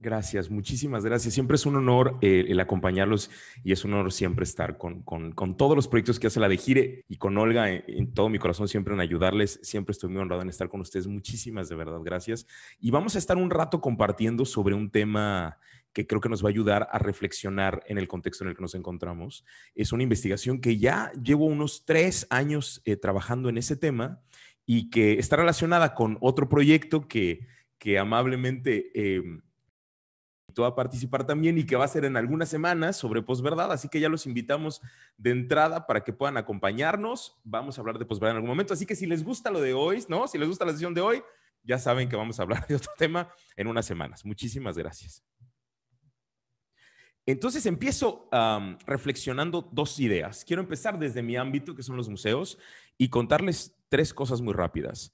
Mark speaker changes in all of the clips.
Speaker 1: Gracias, muchísimas gracias. Siempre es un honor el acompañarlos y es un honor siempre estar con todos los proyectos que hace la de Gire y con Olga en todo mi corazón siempre en ayudarles. Siempre estoy muy honrado en estar con ustedes. Muchísimas de verdad, gracias. Y vamos a estar un rato compartiendo sobre un tema que creo que nos va a ayudar a reflexionar en el contexto en el que nos encontramos. Es una investigación que ya llevo unos 3 años trabajando en ese tema y que está relacionada con otro proyecto que amablemente a participar también y que va a ser en algunas semanas sobre posverdad, así que ya los invitamos de entrada para que puedan acompañarnos. Vamos a hablar de posverdad en algún momento, así que si les gusta lo de hoy, ¿no? Si les gusta la sesión de hoy, ya saben que vamos a hablar de otro tema en unas semanas. Muchísimas gracias. Entonces empiezo reflexionando dos ideas. Quiero empezar desde mi ámbito, que son los museos, y contarles 3 cosas muy rápidas.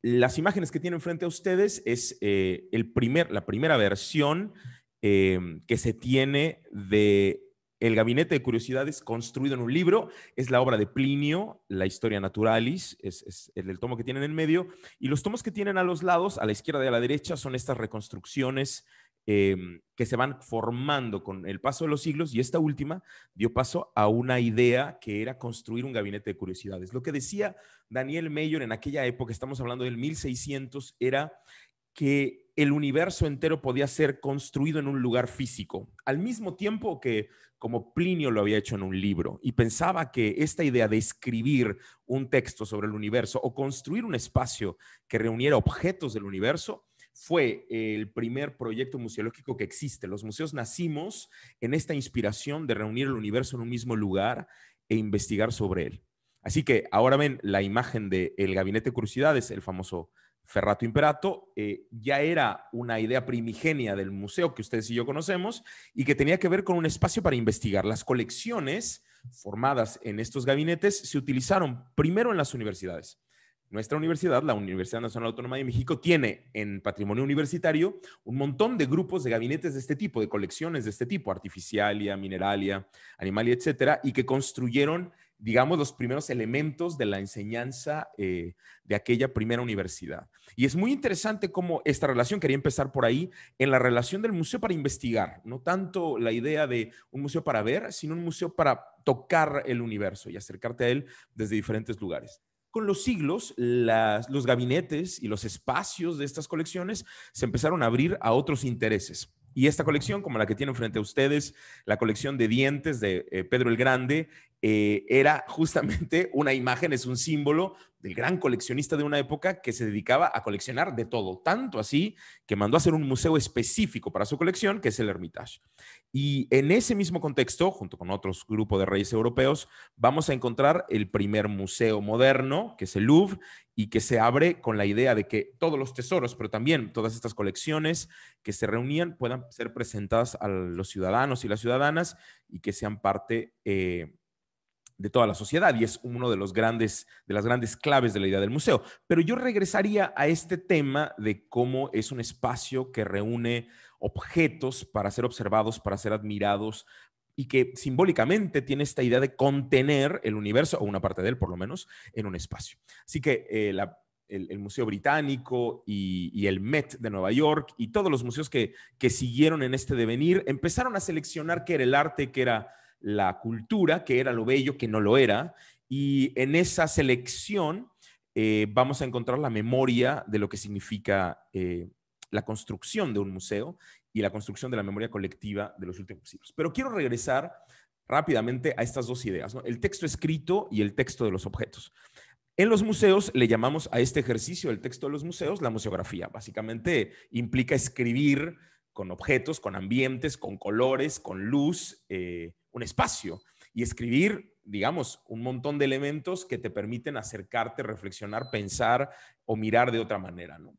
Speaker 1: Las imágenes que tienen frente a ustedes es la primera versión que se tiene de El Gabinete de Curiosidades construido en un libro. Es la obra de Plinio, la Historia Naturalis, es el tomo que tienen en medio. Y los tomos que tienen a los lados, a la izquierda y a la derecha, son estas reconstrucciones que se van formando con el paso de los siglos. Y esta última dio paso a una idea que era construir un gabinete de curiosidades. Lo que decía Daniel Mayor en aquella época, estamos hablando del 1600, era que el universo entero podía ser construido en un lugar físico, al mismo tiempo que como Plinio lo había hecho en un libro, y pensaba que esta idea de escribir un texto sobre el universo o construir un espacio que reuniera objetos del universo fue el primer proyecto museológico que existe. Los museos nacimos en esta inspiración de reunir el universo en un mismo lugar e investigar sobre él. Así que ahora ven la imagen del Gabinete de Curiosidades, el famoso Ferrato Imperato, ya era una idea primigenia del museo que ustedes y yo conocemos y que tenía que ver con un espacio para investigar. Las colecciones formadas en estos gabinetes se utilizaron primero en las universidades. Nuestra universidad, la Universidad Nacional Autónoma de México, tiene en patrimonio universitario un montón de grupos de gabinetes de este tipo, de colecciones de este tipo, Artificialia, Mineralia, Animalia, etcétera, y que construyeron, digamos, los primeros elementos de la enseñanza de aquella primera universidad. Y es muy interesante cómo esta relación, quería empezar por ahí, en la relación del museo para investigar, no tanto la idea de un museo para ver, sino un museo para tocar el universo y acercarte a él desde diferentes lugares. Con los siglos, los gabinetes y los espacios de estas colecciones se empezaron a abrir a otros intereses. Y esta colección, como la que tienen frente a ustedes, la colección de dientes de Pedro el Grande, era justamente una imagen, es un símbolo del gran coleccionista de una época que se dedicaba a coleccionar de todo, tanto así que mandó a hacer un museo específico para su colección, que es el Hermitage. Y en ese mismo contexto, junto con otros grupos de reyes europeos, vamos a encontrar el primer museo moderno, que es el Louvre, y que se abre con la idea de que todos los tesoros, pero también todas estas colecciones que se reunían puedan ser presentadas a los ciudadanos y las ciudadanas y que sean parte de toda la sociedad, y es uno de las grandes claves de la idea del museo. Pero yo regresaría a este tema de cómo es un espacio que reúne objetos para ser observados, para ser admirados, y que simbólicamente tiene esta idea de contener el universo, o una parte de él por lo menos, en un espacio. Así que el Museo Británico y el Met de Nueva York y todos los museos que siguieron en este devenir empezaron a seleccionar qué era el arte, qué era la cultura, que era lo bello, que no lo era, y en esa selección vamos a encontrar la memoria de lo que significa la construcción de un museo y la construcción de la memoria colectiva de los últimos siglos. Pero quiero regresar rápidamente a estas dos ideas, ¿no? El texto escrito y el texto de los objetos. En los museos le llamamos a este ejercicio del texto de los museos la museografía. Básicamente implica escribir con objetos, con ambientes, con colores, con luz, un espacio, y escribir, digamos, un montón de elementos que te permiten acercarte, reflexionar, pensar o mirar de otra manera, ¿no?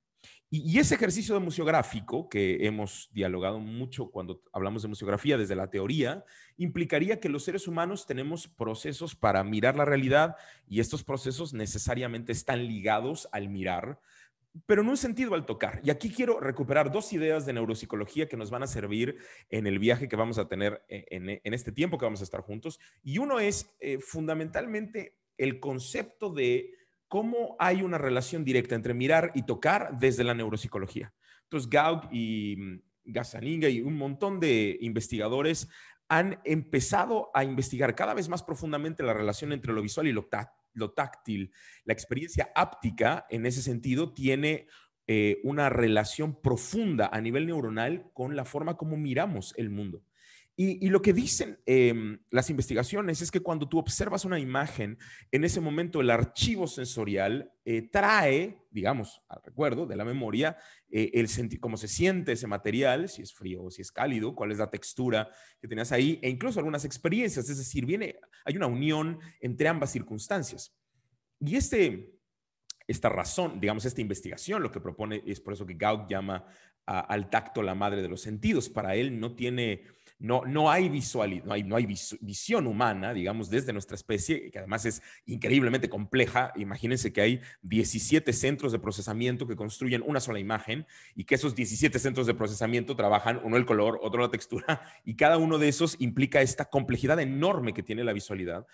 Speaker 1: Y ese ejercicio de museográfico, que hemos dialogado mucho cuando hablamos de museografía desde la teoría, implicaría que los seres humanos tenemos procesos para mirar la realidad, y estos procesos necesariamente están ligados al mirar, pero en un sentido al tocar. Y aquí quiero recuperar dos ideas de neuropsicología que nos van a servir en el viaje que vamos a tener en este tiempo que vamos a estar juntos. Y uno es fundamentalmente el concepto de cómo hay una relación directa entre mirar y tocar desde la neuropsicología. Entonces, Gauck Gazzaniga y un montón de investigadores han empezado a investigar cada vez más profundamente la relación entre lo visual y lo táctil. La experiencia áptica, en ese sentido, tiene una relación profunda a nivel neuronal con la forma como miramos el mundo. Y lo que dicen las investigaciones es que cuando tú observas una imagen, en ese momento el archivo sensorial trae, digamos, al recuerdo de la memoria, cómo se siente ese material, si es frío o si es cálido, cuál es la textura que tenías ahí, e incluso algunas experiencias, es decir, hay una unión entre ambas circunstancias. Y esta razón, digamos, esta investigación, lo que propone, es por eso que Gauck llama al tacto la madre de los sentidos. Para él no hay visión humana, digamos, desde nuestra especie, que además es increíblemente compleja. Imagínense que hay 17 centros de procesamiento que construyen una sola imagen y que esos 17 centros de procesamiento trabajan, uno el color, otro la textura, y cada uno de esos implica esta complejidad enorme que tiene la visualidad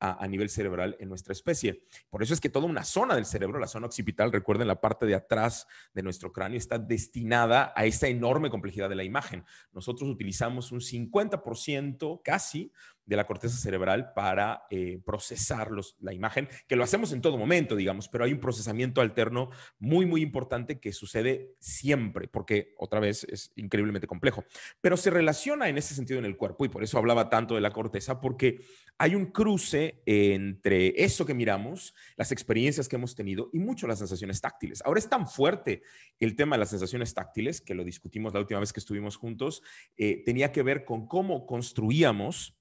Speaker 1: a nivel cerebral en nuestra especie. Por eso es que toda una zona del cerebro, la zona occipital, recuerden, la parte de atrás de nuestro cráneo, está destinada a esta enorme complejidad de la imagen. Nosotros utilizamos un 50% casi de la corteza cerebral para procesar la imagen, que lo hacemos en todo momento, digamos, pero hay un procesamiento alterno muy, muy importante que sucede siempre, porque otra vez es increíblemente complejo. Pero se relaciona en ese sentido en el cuerpo, y por eso hablaba tanto de la corteza, porque hay un cruce entre eso que miramos, las experiencias que hemos tenido y mucho las sensaciones táctiles. Ahora es tan fuerte el tema de las sensaciones táctiles, que lo discutimos la última vez que estuvimos juntos, tenía que ver con cómo construíamos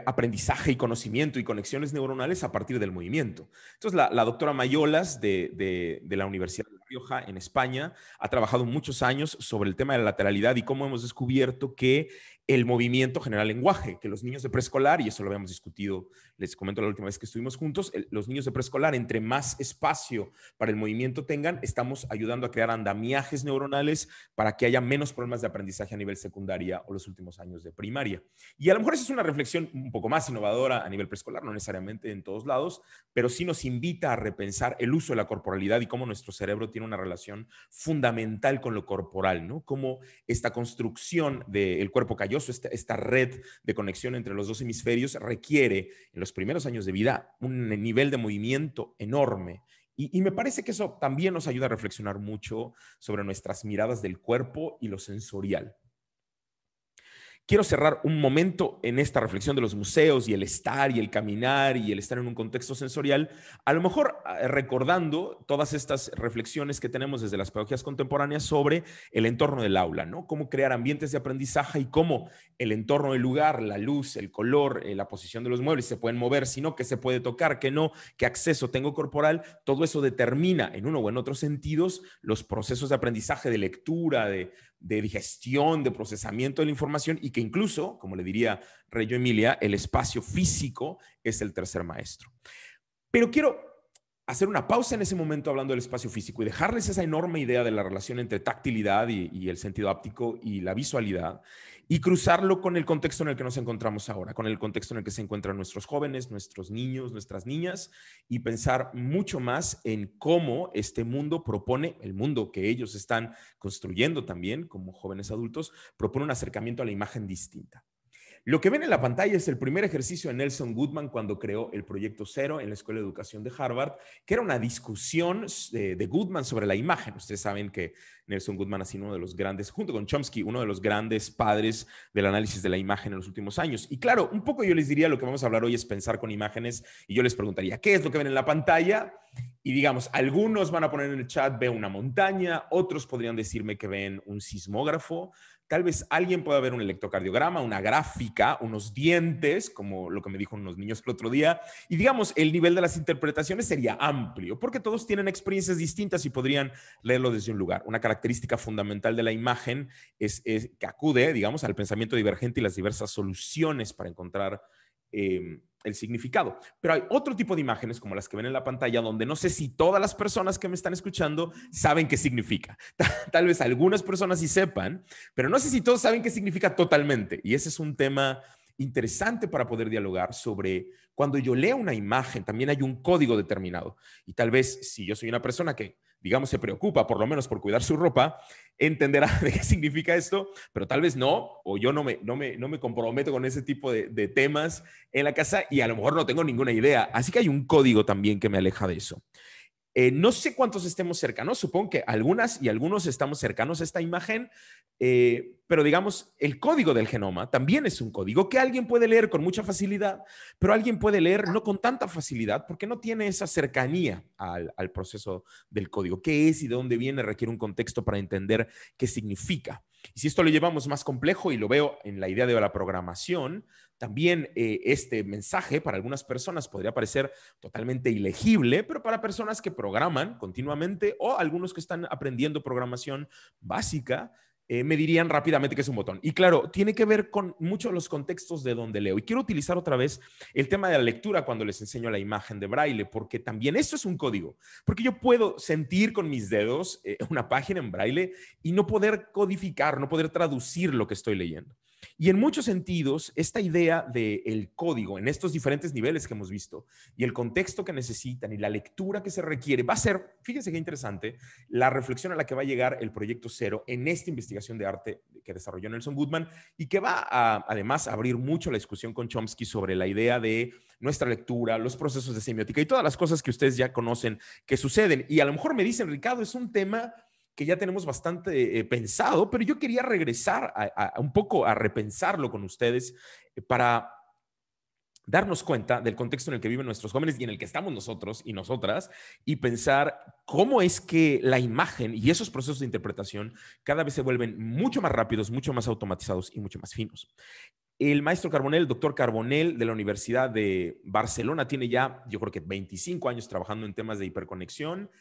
Speaker 1: aprendizaje y conocimiento y conexiones neuronales a partir del movimiento. Entonces, la doctora Mayolas de la Universidad de La Rioja en España ha trabajado muchos años sobre el tema de la lateralidad y cómo hemos descubierto que el movimiento genera lenguaje, que los niños de preescolar, y eso lo habíamos discutido, les comento la última vez que estuvimos juntos, los niños de preescolar, entre más espacio para el movimiento tengan, estamos ayudando a crear andamiajes neuronales para que haya menos problemas de aprendizaje a nivel secundaria o los últimos años de primaria. Y a lo mejor esa es una reflexión un poco más innovadora a nivel preescolar, no necesariamente en todos lados, pero sí nos invita a repensar el uso de la corporalidad y cómo nuestro cerebro tiene una relación fundamental con lo corporal, ¿no? Cómo esta construcción del cuerpo calloso, esta red de conexión entre los dos hemisferios requiere en los primeros años de vida un nivel de movimiento enorme. Y me parece que eso también nos ayuda a reflexionar mucho sobre nuestras miradas del cuerpo y lo sensorial. Quiero cerrar un momento en esta reflexión de los museos y el estar y el caminar y el estar en un contexto sensorial, a lo mejor recordando todas estas reflexiones que tenemos desde las pedagogías contemporáneas sobre el entorno del aula, ¿no? Cómo crear ambientes de aprendizaje y cómo el entorno del lugar, la luz, el color, la posición de los muebles se pueden mover, sino que se puede tocar, que no, qué acceso tengo corporal, todo eso determina en uno o en otros sentidos los procesos de aprendizaje, de lectura, de digestión, de procesamiento de la información, y que incluso, como le diría Reggio Emilia, el espacio físico es el tercer maestro. Pero quiero hacer una pausa en ese momento hablando del espacio físico y dejarles esa enorme idea de la relación entre tactilidad y el sentido áptico y la visualidad, y cruzarlo con el contexto en el que nos encontramos ahora, con el contexto en el que se encuentran nuestros jóvenes, nuestros niños, nuestras niñas, y pensar mucho más en cómo este mundo propone, el mundo que ellos están construyendo también como jóvenes adultos, propone un acercamiento a la imagen distinta. Lo que ven en la pantalla es el primer ejercicio de Nelson Goodman cuando creó el Proyecto Cero en la Escuela de Educación de Harvard, que era una discusión de Goodman sobre la imagen. Ustedes saben que Nelson Goodman ha sido uno de los grandes, junto con Chomsky, uno de los grandes padres del análisis de la imagen en los últimos años. Y claro, un poco yo les diría, lo que vamos a hablar hoy es pensar con imágenes, y yo les preguntaría, ¿qué es lo que ven en la pantalla? Y digamos, algunos van a poner en el chat, veo una montaña, otros podrían decirme que ven un sismógrafo, tal vez alguien pueda ver un electrocardiograma, una gráfica, unos dientes, como lo que me dijo unos niños el otro día. Y digamos, el nivel de las interpretaciones sería amplio, porque todos tienen experiencias distintas y podrían leerlo desde un lugar. Una característica fundamental de la imagen es que acude, digamos, al pensamiento divergente y las diversas soluciones para encontrar el significado. Pero hay otro tipo de imágenes como las que ven en la pantalla donde no sé si todas las personas que me están escuchando saben qué significa. Tal vez algunas personas sí sepan, pero no sé si todos saben qué significa totalmente. Y ese es un tema interesante para poder dialogar sobre cuando yo leo una imagen, también hay un código determinado. Y tal vez si yo soy una persona que digamos, se preocupa por lo menos por cuidar su ropa, entenderá de qué significa esto, pero tal vez no, o yo no me comprometo con ese tipo de temas en la casa y a lo mejor no tengo ninguna idea. Así que hay un código también que me aleja de eso. No sé cuántos estemos cercanos, supongo que algunas y algunos estamos cercanos a esta imagen, pero digamos, el código del genoma también es un código que alguien puede leer con mucha facilidad, pero alguien puede leer no con tanta facilidad porque no tiene esa cercanía al proceso del código. ¿Qué es y de dónde viene? Requiere un contexto para entender qué significa. Y si esto lo llevamos más complejo y lo veo en la idea de la programación, también este mensaje para algunas personas podría parecer totalmente ilegible, pero para personas que programan continuamente o algunos que están aprendiendo programación básica, me dirían rápidamente que es un botón. Y claro, tiene que ver con muchos de los contextos de donde leo. Y quiero utilizar otra vez el tema de la lectura cuando les enseño la imagen de braille, porque también esto es un código. Porque yo puedo sentir con mis dedos una página en braille y no poder codificar, no poder traducir lo que estoy leyendo. Y en muchos sentidos, esta idea del código en estos diferentes niveles que hemos visto y el contexto que necesitan y la lectura que se requiere va a ser, fíjense qué interesante, la reflexión a la que va a llegar el Proyecto Cero en esta investigación de arte que desarrolló Nelson Goodman y que va a, además, a abrir mucho la discusión con Chomsky sobre la idea de nuestra lectura, los procesos de semiótica y todas las cosas que ustedes ya conocen que suceden. Y a lo mejor me dicen, Ricardo, es un tema que ya tenemos bastante pensado, pero yo quería regresar a un poco a repensarlo con ustedes para darnos cuenta del contexto en el que viven nuestros jóvenes y en el que estamos nosotros y nosotras y pensar cómo es que la imagen y esos procesos de interpretación cada vez se vuelven mucho más rápidos, mucho más automatizados y mucho más finos. El maestro Carbonell, el doctor Carbonell de la Universidad de Barcelona, tiene ya, yo creo que 25 años trabajando en temas de hiperconexión.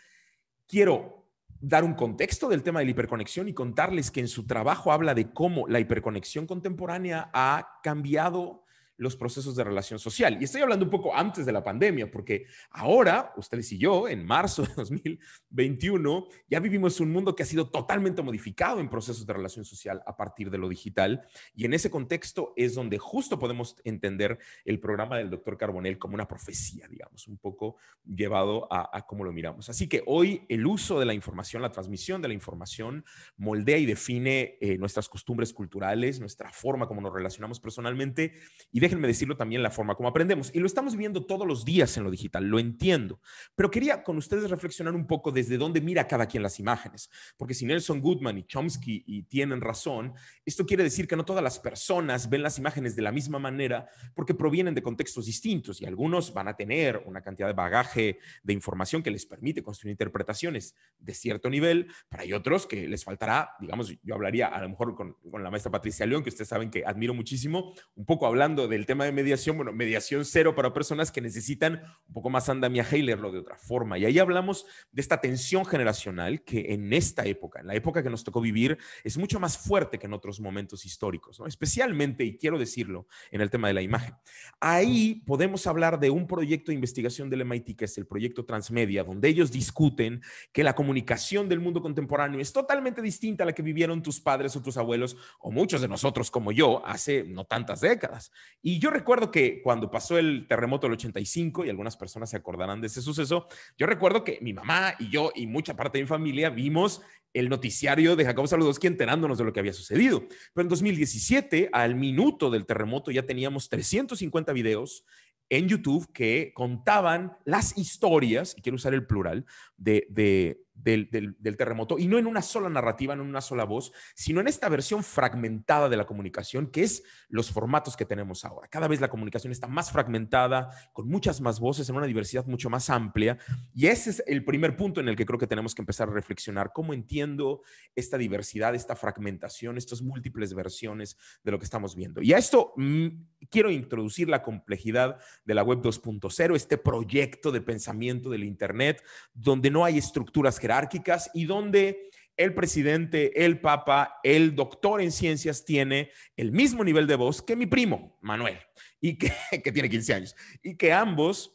Speaker 1: Quiero dar un contexto del tema de la hiperconexión y contarles que en su trabajo habla de cómo la hiperconexión contemporánea ha cambiado los procesos de relación social. Y estoy hablando un poco antes de la pandemia, porque ahora, ustedes y yo, en marzo de 2021, ya vivimos un mundo que ha sido totalmente modificado en procesos de relación social a partir de lo digital. Y en ese contexto es donde justo podemos entender el programa del doctor Carbonell como una profecía, digamos, un poco llevado a cómo lo miramos. Así que hoy el uso de la información, la transmisión de la información, moldea y define nuestras costumbres culturales, nuestra forma como nos relacionamos personalmente y déjenme decirlo también la forma como aprendemos. Y lo estamos viviendo todos los días en lo digital, lo entiendo. Pero quería con ustedes reflexionar un poco desde dónde mira cada quien las imágenes. Porque si Nelson Goodman y Chomsky y tienen razón, esto quiere decir que no todas las personas ven las imágenes de la misma manera porque provienen de contextos distintos y algunos van a tener una cantidad de bagaje de información que les permite construir interpretaciones de cierto nivel, pero hay otros que les faltará, digamos, yo hablaría a lo mejor con la maestra Patricia León, que ustedes saben que admiro muchísimo, un poco hablando del tema de mediación, bueno, mediación cero para personas que necesitan un poco más andamiaje y leerlo de otra forma. Y ahí hablamos de esta tensión generacional que en esta época, en la época que nos tocó vivir, es mucho más fuerte que en otros momentos históricos, ¿no? Especialmente, y quiero decirlo, en el tema de la imagen. Ahí podemos hablar de un proyecto de investigación del MIT, que es el proyecto Transmedia, donde ellos discuten que la comunicación del mundo contemporáneo es totalmente distinta a la que vivieron tus padres o tus abuelos, o muchos de nosotros como yo, hace no tantas décadas. Y yo recuerdo que cuando pasó el terremoto del 85, y algunas personas se acordarán de ese suceso, yo recuerdo que mi mamá y yo y mucha parte de mi familia vimos el noticiario de Jacobo Zabludowski enterándonos de lo que había sucedido. Pero en 2017, al minuto del terremoto, ya teníamos 350 videos en YouTube que contaban las historias, y quiero usar el plural, del terremoto, y no en una sola narrativa, no en una sola voz, sino en esta versión fragmentada de la comunicación, que es los formatos que tenemos ahora. Cada vez la comunicación está más fragmentada, con muchas más voces, en una diversidad mucho más amplia, y ese es el primer punto en el que creo que tenemos que empezar a reflexionar. ¿Cómo entiendo esta diversidad, esta fragmentación, estas múltiples versiones de lo que estamos viendo? Y a esto quiero introducir la complejidad de la web 2.0, este proyecto de pensamiento del Internet, donde no hay estructuras jerárquicas y donde el presidente, el papa, el doctor en ciencias tiene el mismo nivel de voz que mi primo, Manuel, y que tiene 15 años, y que ambos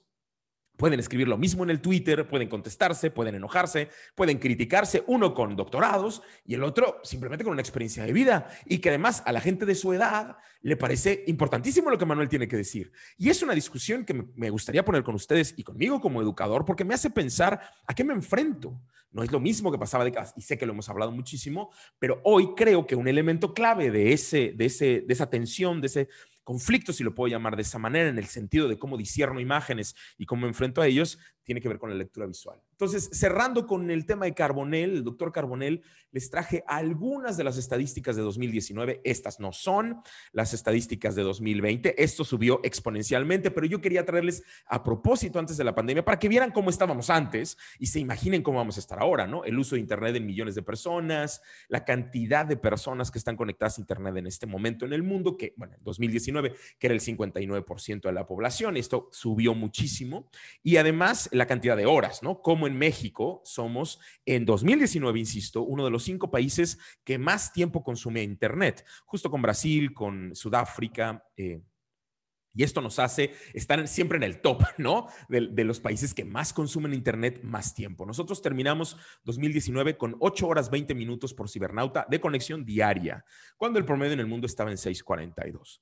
Speaker 1: Pueden escribir lo mismo en el Twitter, pueden contestarse, pueden enojarse, pueden criticarse, uno con doctorados y el otro simplemente con una experiencia de vida, y que además a la gente de su edad le parece importantísimo lo que Manuel tiene que decir. Y es una discusión que me gustaría poner con ustedes y conmigo como educador, porque me hace pensar a qué me enfrento. No es lo mismo que pasaba décadas, y sé que lo hemos hablado muchísimo, pero hoy creo que un elemento clave de esa tensión, de ese conflicto, si lo puedo llamar de esa manera, en el sentido de cómo discierno imágenes y cómo me enfrento a ellos, tiene que ver con la lectura visual. Entonces, cerrando con el tema de Carbonell, el doctor Carbonell, les traje algunas de las estadísticas de 2019. Estas no son las estadísticas de 2020. Esto subió exponencialmente, pero yo quería traerles a propósito antes de la pandemia para que vieran cómo estábamos antes y se imaginen cómo vamos a estar ahora, ¿no? El uso de Internet en millones de personas, la cantidad de personas que están conectadas a Internet en este momento en el mundo, que, bueno, en 2019, que era el 59% de la población. Esto subió muchísimo. Y además, la cantidad de horas, ¿no? Como en México somos, en 2019, insisto, uno de los 5 países que más tiempo consume Internet, justo con Brasil, con Sudáfrica, y esto nos hace estar siempre en el top, ¿no? De los países que más consumen Internet más tiempo. Nosotros terminamos 2019 con 8 horas 20 minutos por cibernauta de conexión diaria, cuando el promedio en el mundo estaba en 6:42.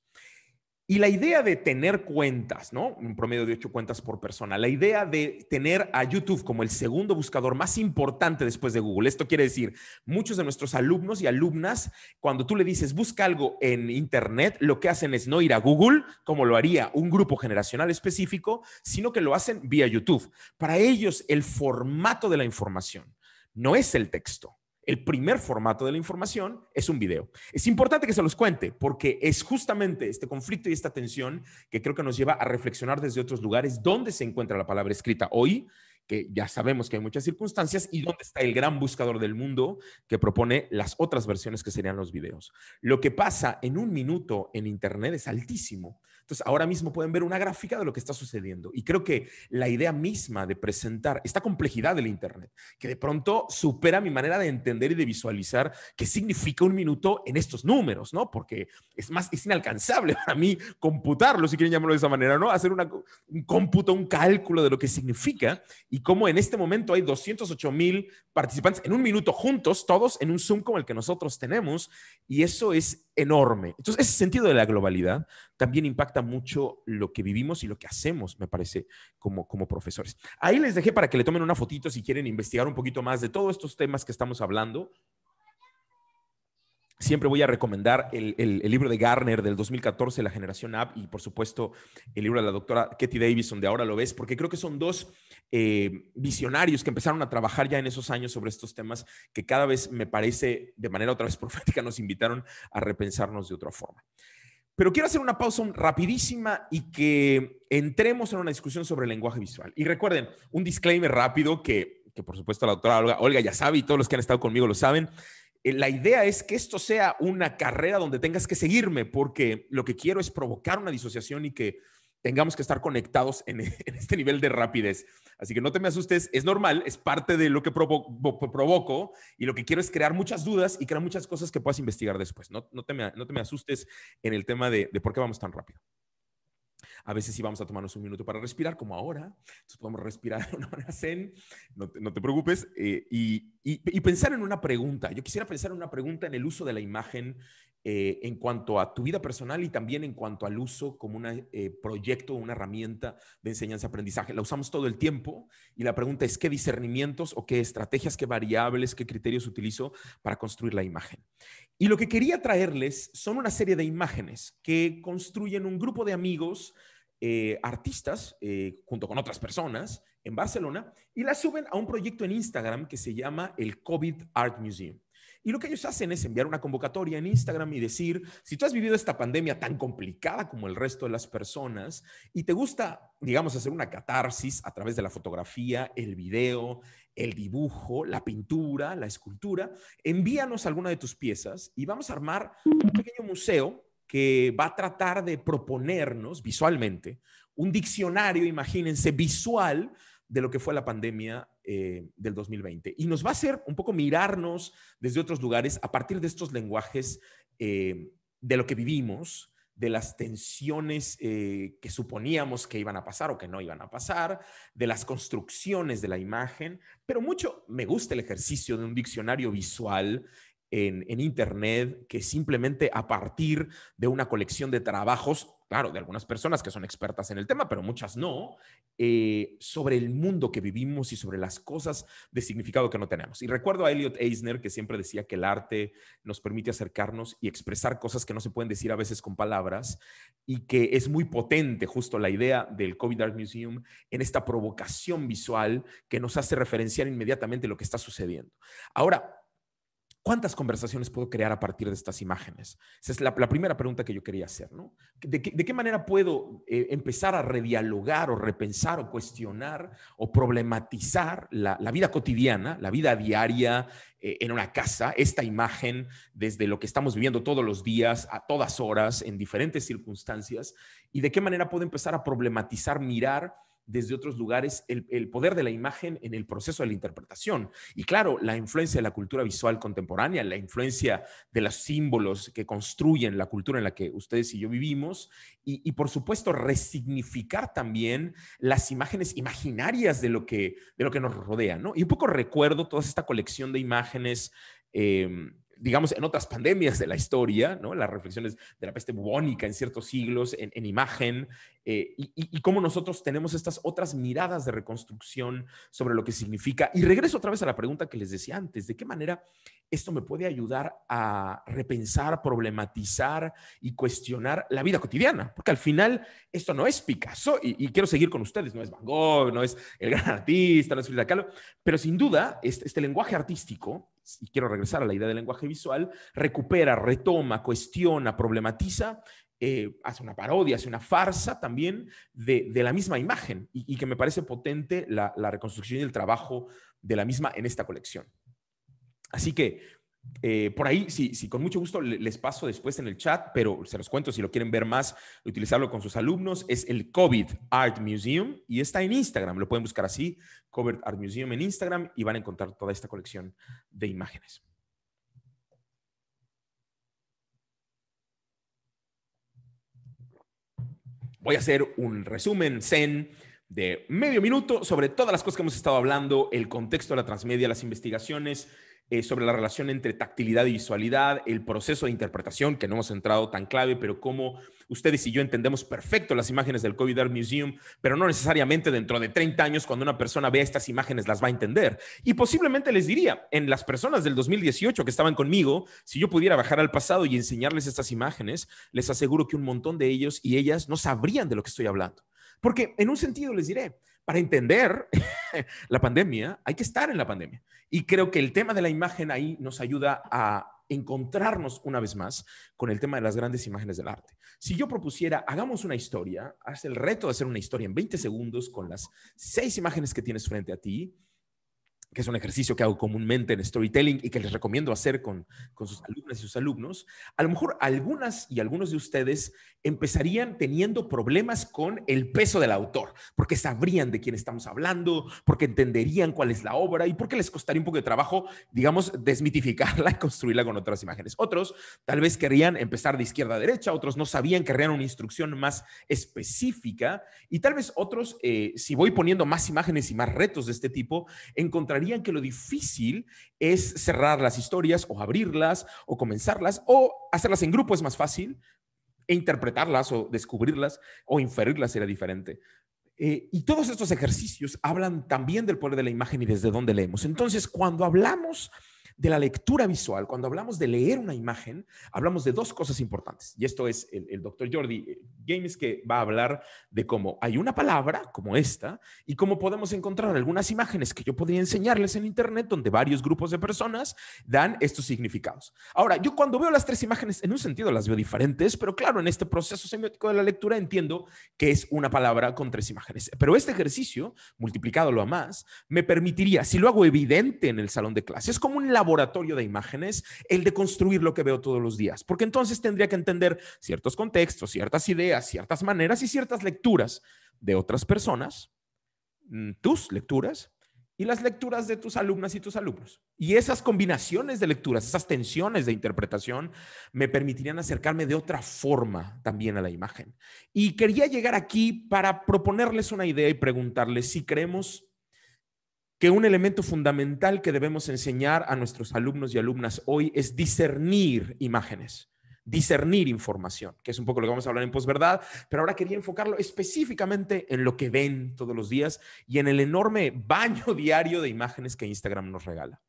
Speaker 1: Y la idea de tener cuentas, ¿no? Un promedio de 8 cuentas por persona. La idea de tener a YouTube como el segundo buscador más importante después de Google. Esto quiere decir, muchos de nuestros alumnos y alumnas, cuando tú le dices busca algo en Internet, lo que hacen es no ir a Google, como lo haría un grupo generacional específico, sino que lo hacen vía YouTube. Para ellos, el formato de la información no es el texto. El primer formato de la información es un video. Es importante que se los cuente porque es justamente este conflicto y esta tensión que creo que nos lleva a reflexionar desde otros lugares dónde se encuentra la palabra escrita hoy, que ya sabemos que hay muchas circunstancias, y dónde está el gran buscador del mundo que propone las otras versiones que serían los videos. Lo que pasa en un minuto en Internet es altísimo. Entonces, ahora mismo pueden ver una gráfica de lo que está sucediendo. Y creo que la idea misma de presentar esta complejidad del Internet, que de pronto supera mi manera de entender y de visualizar qué significa un minuto en estos números, ¿no? Porque es inalcanzable para mí computarlo, si quieren llamarlo de esa manera, ¿no? Hacer un cómputo, un cálculo de lo que significa, y cómo en este momento hay 208,000 participantes en un minuto juntos, todos en un Zoom como el que nosotros tenemos, y eso es enorme. Entonces, ese sentido de la globalidad también impacta mucho lo que vivimos y lo que hacemos, me parece, como profesores. Ahí les dejé para que le tomen una fotito si quieren investigar un poquito más de todos estos temas que estamos hablando. Siempre voy a recomendar el libro de Gartner del 2014, La Generación App, y por supuesto el libro de la doctora Katie Davison de Ahora lo ves, porque creo que son dos visionarios que empezaron a trabajar ya en esos años sobre estos temas que cada vez, me parece, de manera otra vez profética, nos invitaron a repensarnos de otra forma. Pero quiero hacer una pausa rapidísima y que entremos en una discusión sobre el lenguaje visual. Y recuerden, un disclaimer rápido que por supuesto la doctora Olga ya sabe y todos los que han estado conmigo lo saben. La idea es que esto sea una carrera donde tengas que seguirme, porque lo que quiero es provocar una disociación y que tengamos que estar conectados en este nivel de rapidez. Así que no te me asustes, es normal, es parte de lo que provoco, y lo que quiero es crear muchas dudas y crear muchas cosas que puedas investigar después. No te me asustes en el tema de por qué vamos tan rápido. A veces sí vamos a tomarnos un minuto para respirar, como ahora. Entonces podemos respirar de una manera zen, no te preocupes. Y pensar en una pregunta. Yo quisiera pensar en una pregunta en el uso de la imagen en cuanto a tu vida personal y también en cuanto al uso como un proyecto, una herramienta de enseñanza-aprendizaje. La usamos todo el tiempo y la pregunta es qué discernimientos o qué estrategias, qué variables, qué criterios utilizo para construir la imagen. Y lo que quería traerles son una serie de imágenes que construyen un grupo de amigos artistas, junto con otras personas en Barcelona, y las suben a un proyecto en Instagram que se llama el COVID Art Museum. Y lo que ellos hacen es enviar una convocatoria en Instagram y decir, si tú has vivido esta pandemia tan complicada como el resto de las personas y te gusta, digamos, hacer una catarsis a través de la fotografía, el video, el dibujo, la pintura, la escultura, envíanos alguna de tus piezas y vamos a armar un pequeño museo que va a tratar de proponernos visualmente un diccionario, imagínense, visual de lo que fue la pandemia del 2020. Y nos va a hacer un poco mirarnos desde otros lugares a partir de estos lenguajes de lo que vivimos, de las tensiones que suponíamos que iban a pasar o que no iban a pasar, de las construcciones de la imagen, pero mucho me gusta el ejercicio de un diccionario visual en Internet que simplemente a partir de una colección de trabajos, claro, de algunas personas que son expertas en el tema, pero muchas no, sobre el mundo que vivimos y sobre las cosas de significado que no tenemos. Y recuerdo a Elliot Eisner que siempre decía que el arte nos permite acercarnos y expresar cosas que no se pueden decir a veces con palabras y que es muy potente justo la idea del COVID Art Museum en esta provocación visual que nos hace referenciar inmediatamente lo que está sucediendo. Ahora, ¿cuántas conversaciones puedo crear a partir de estas imágenes? Esa es la primera pregunta que yo quería hacer, ¿no? ¿De qué manera puedo empezar a redialogar o repensar o cuestionar o problematizar la vida cotidiana, la vida diaria en una casa, esta imagen desde lo que estamos viviendo todos los días, a todas horas, en diferentes circunstancias? ¿Y de qué manera puedo empezar a problematizar, mirar desde otros lugares el poder de la imagen en el proceso de la interpretación? Y claro, la influencia de la cultura visual contemporánea, la influencia de los símbolos que construyen la cultura en la que ustedes y yo vivimos, y por supuesto resignificar también las imágenes imaginarias de lo que nos rodea, ¿no? Y un poco recuerdo toda esta colección de imágenes, digamos, en otras pandemias de la historia, ¿no? Las reflexiones de la peste bubónica en ciertos siglos, en imagen, y cómo nosotros tenemos estas otras miradas de reconstrucción sobre lo que significa. Y regreso otra vez a la pregunta que les decía antes, ¿de qué manera esto me puede ayudar a repensar, problematizar y cuestionar la vida cotidiana? Porque al final esto no es Picasso, y quiero seguir con ustedes, no es Van Gogh, no es el gran artista, no es Frida Kahlo, pero sin duda este lenguaje artístico, y quiero regresar a la idea del lenguaje visual, recupera, retoma, cuestiona, problematiza, hace una parodia, hace una farsa también de la misma imagen, y que me parece potente la reconstrucción y el trabajo de la misma en esta colección. Así que por ahí, sí, con mucho gusto les paso después en el chat, pero se los cuento si lo quieren ver más, utilizarlo con sus alumnos. Es el COVID Art Museum y está en Instagram. Lo pueden buscar así, COVID Art Museum en Instagram, y van a encontrar toda esta colección de imágenes. Voy a hacer un resumen zen de medio minuto sobre todas las cosas que hemos estado hablando, el contexto de la transmedia, las investigaciones sobre la relación entre tactilidad y visualidad, el proceso de interpretación, que no hemos entrado tan clave, pero cómo ustedes y yo entendemos perfecto las imágenes del COVID Art Museum, pero no necesariamente dentro de 30 años, cuando una persona vea estas imágenes, las va a entender. Y posiblemente les diría, en las personas del 2018 que estaban conmigo, si yo pudiera bajar al pasado y enseñarles estas imágenes, les aseguro que un montón de ellos y ellas no sabrían de lo que estoy hablando. Porque en un sentido les diré, para entender la pandemia, hay que estar en la pandemia. Y creo que el tema de la imagen ahí nos ayuda a encontrarnos una vez más con el tema de las grandes imágenes del arte. Si yo propusiera, hagamos una historia, haz el reto de hacer una historia en 20 segundos con las 6 imágenes que tienes frente a ti, que es un ejercicio que hago comúnmente en storytelling y que les recomiendo hacer con sus alumnas y sus alumnos, a lo mejor algunas y algunos de ustedes empezarían teniendo problemas con el peso del autor, porque sabrían de quién estamos hablando, porque entenderían cuál es la obra y porque les costaría un poco de trabajo, digamos, desmitificarla y construirla con otras imágenes. Otros tal vez querrían empezar de izquierda a derecha, otros no sabían, querrían una instrucción más específica, y tal vez otros, si voy poniendo más imágenes y más retos de este tipo, encontrarían que lo difícil es cerrar las historias o abrirlas o comenzarlas, o hacerlas en grupo es más fácil, e interpretarlas o descubrirlas o inferirlas era diferente. Y todos estos ejercicios hablan también del poder de la imagen y desde dónde leemos. Entonces, cuando hablamos de la lectura visual, cuando hablamos de leer una imagen, hablamos de dos cosas importantes. Y esto es el doctor Jordi James, que va a hablar de cómo hay una palabra como esta y cómo podemos encontrar algunas imágenes que yo podría enseñarles en internet donde varios grupos de personas dan estos significados. Ahora, yo cuando veo las 3 imágenes, en un sentido las veo diferentes, pero claro, en este proceso semiótico de la lectura entiendo que es una palabra con 3 imágenes. Pero este ejercicio, multiplicado a más, me permitiría, si lo hago evidente en el salón de clases, como un laboratorio de imágenes, el de construir lo que veo todos los días, porque entonces tendría que entender ciertos contextos, ciertas ideas, ciertas maneras y ciertas lecturas de otras personas, tus lecturas, y las lecturas de tus alumnas y tus alumnos. Y esas combinaciones de lecturas, esas tensiones de interpretación, me permitirían acercarme de otra forma también a la imagen. Y quería llegar aquí para proponerles una idea y preguntarles si creemos que un elemento fundamental que debemos enseñar a nuestros alumnos y alumnas hoy es discernir imágenes, discernir información, que es un poco lo que vamos a hablar en posverdad, pero ahora quería enfocarlo específicamente en lo que ven todos los días y en el enorme baño diario de imágenes que Instagram nos regala.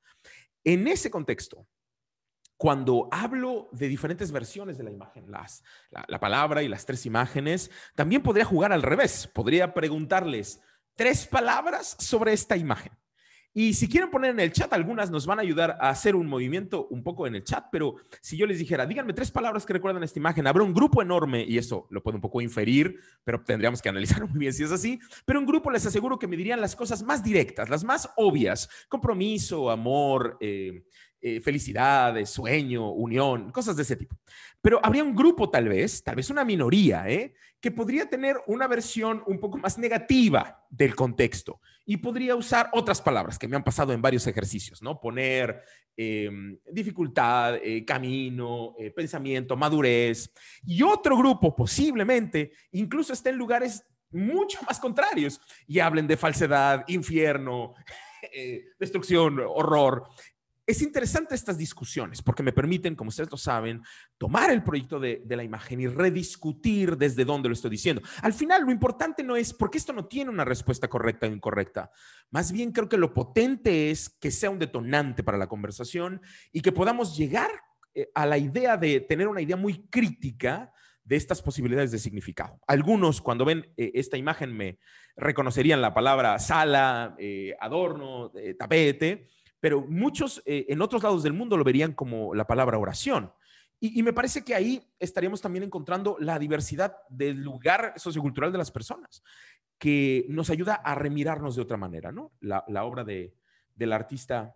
Speaker 1: En ese contexto, cuando hablo de diferentes versiones de la imagen, la palabra y las 3 imágenes, también podría jugar al revés. Podría preguntarles 3 palabras sobre esta imagen. Y si quieren poner en el chat, algunas nos van a ayudar a hacer un movimiento un poco en el chat, pero si yo les dijera, díganme 3 palabras que recuerdan esta imagen, habrá un grupo enorme, y eso lo puedo un poco inferir, pero tendríamos que analizar muy bien si es así, pero un grupo les aseguro que me dirían las cosas más directas, las más obvias: compromiso, amor, felicidad, sueño, unión, cosas de ese tipo. Pero habría un grupo tal vez una minoría, que podría tener una versión un poco más negativa del contexto y podría usar otras palabras que me han pasado en varios ejercicios, ¿no? Poner dificultad, camino, pensamiento, madurez. Y otro grupo posiblemente incluso esté en lugares mucho más contrarios y hablen de falsedad, infierno, destrucción, horror. Es interesante estas discusiones porque me permiten, como ustedes lo saben, tomar el proyecto de la imagen y rediscutir desde dónde lo estoy diciendo. Al final, lo importante no es porque esto no tiene una respuesta correcta o incorrecta. Más bien, creo que lo potente es que sea un detonante para la conversación y que podamos llegar a la idea de tener una idea muy crítica de estas posibilidades de significado. Algunos, cuando ven esta imagen, me reconocerían la palabra sala, adorno, tapete, pero muchos en otros lados del mundo lo verían como la palabra oración. Y me parece que ahí estaríamos también encontrando la diversidad del lugar sociocultural de las personas, que nos ayuda a remirarnos de otra manera, ¿no? La obra del artista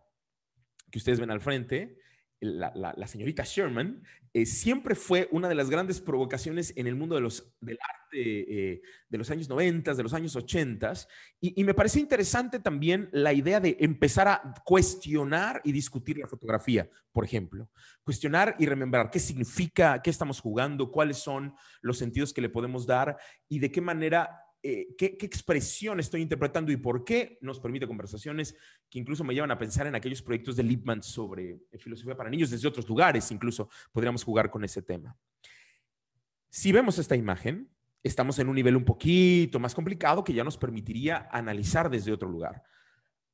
Speaker 1: que ustedes ven al frente, la señorita Sherman, siempre fue una de las grandes provocaciones en el mundo del arte de los años 90, de los años 80, y me parece interesante también la idea de empezar a cuestionar y discutir la fotografía, por ejemplo. Cuestionar y remembrar qué significa, qué estamos jugando, cuáles son los sentidos que le podemos dar y de qué manera qué expresión estoy interpretando y por qué, nos permite conversaciones que incluso me llevan a pensar en aquellos proyectos de Lippmann sobre filosofía para niños desde otros lugares. Incluso podríamos jugar con ese tema. Si vemos esta imagen, estamos en un nivel un poquito más complicado que ya nos permitiría analizar desde otro lugar.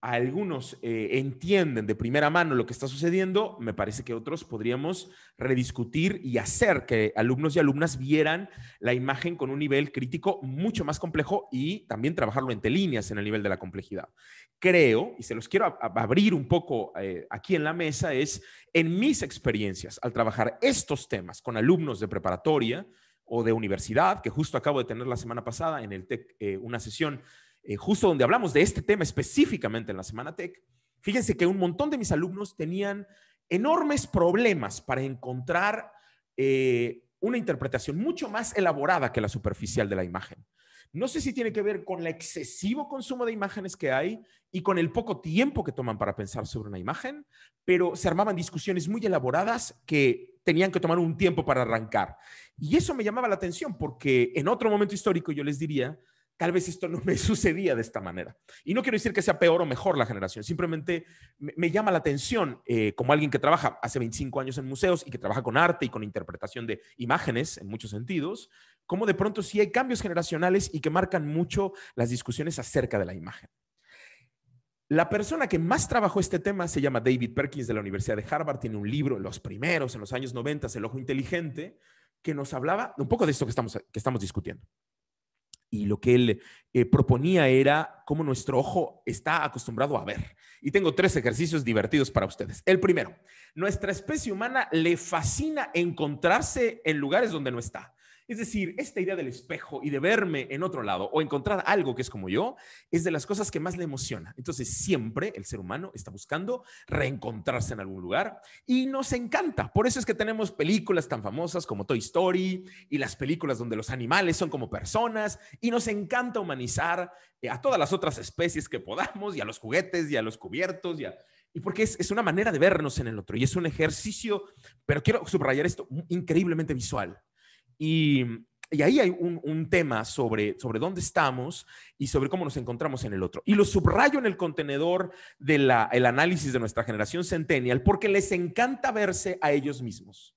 Speaker 1: Algunos entienden de primera mano lo que está sucediendo, me parece que otros podríamos rediscutir y hacer que alumnos y alumnas vieran la imagen con un nivel crítico mucho más complejo y también trabajarlo entre líneas en el nivel de la complejidad. Creo, y se los quiero abrir un poco aquí en la mesa, es en mis experiencias al trabajar estos temas con alumnos de preparatoria o de universidad, que justo acabo de tener la semana pasada en el TEC una sesión justo donde hablamos de este tema específicamente en la Semana Tech. Fíjense que un montón de mis alumnos tenían enormes problemas para encontrar una interpretación mucho más elaborada que la superficial de la imagen. No sé si tiene que ver con el excesivo consumo de imágenes que hay y con el poco tiempo que toman para pensar sobre una imagen, pero se armaban discusiones muy elaboradas que tenían que tomar un tiempo para arrancar. Y eso me llamaba la atención porque en otro momento histórico yo les diría, tal vez esto no me sucedía de esta manera. Y no quiero decir que sea peor o mejor la generación, simplemente me llama la atención como alguien que trabaja hace 25 años en museos y que trabaja con arte y con interpretación de imágenes en muchos sentidos, cómo de pronto sí hay cambios generacionales y que marcan mucho las discusiones acerca de la imagen. La persona que más trabajó este tema se llama David Perkins de la Universidad de Harvard, tiene un libro, los primeros, en los años 90, El ojo inteligente, que nos hablaba un poco de esto que estamos discutiendo. Y lo que él proponía era cómo nuestro ojo está acostumbrado a ver. Y tengo 3 ejercicios divertidos para ustedes. El primero, nuestra especie humana le fascina encontrarse en lugares donde no está. Es decir, esta idea del espejo y de verme en otro lado o encontrar algo que es como yo, es de las cosas que más le emociona. Entonces, siempre el ser humano está buscando reencontrarse en algún lugar y nos encanta. Por eso es que tenemos películas tan famosas como Toy Story y las películas donde los animales son como personas y nos encanta humanizar a todas las otras especies que podamos y a los juguetes y a los cubiertos y porque es una manera de vernos en el otro y es un ejercicio, pero quiero subrayar esto, increíblemente visual. Y, y ahí hay un tema sobre dónde estamos y sobre cómo nos encontramos en el otro. Y lo subrayo en el contenedor del análisis de nuestra generación centennial porque les encanta verse a ellos mismos.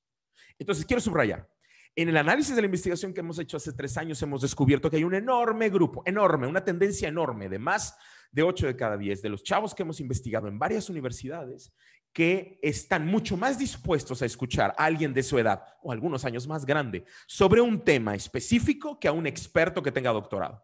Speaker 1: Entonces, quiero subrayar. En el análisis de la investigación que hemos hecho hace 3 años, hemos descubierto que hay un enorme grupo, enorme, una tendencia enorme de más de 8 de cada 10 de los chavos que hemos investigado en varias universidades que están mucho más dispuestos a escuchar a alguien de su edad o algunos años más grande sobre un tema específico que a un experto que tenga doctorado.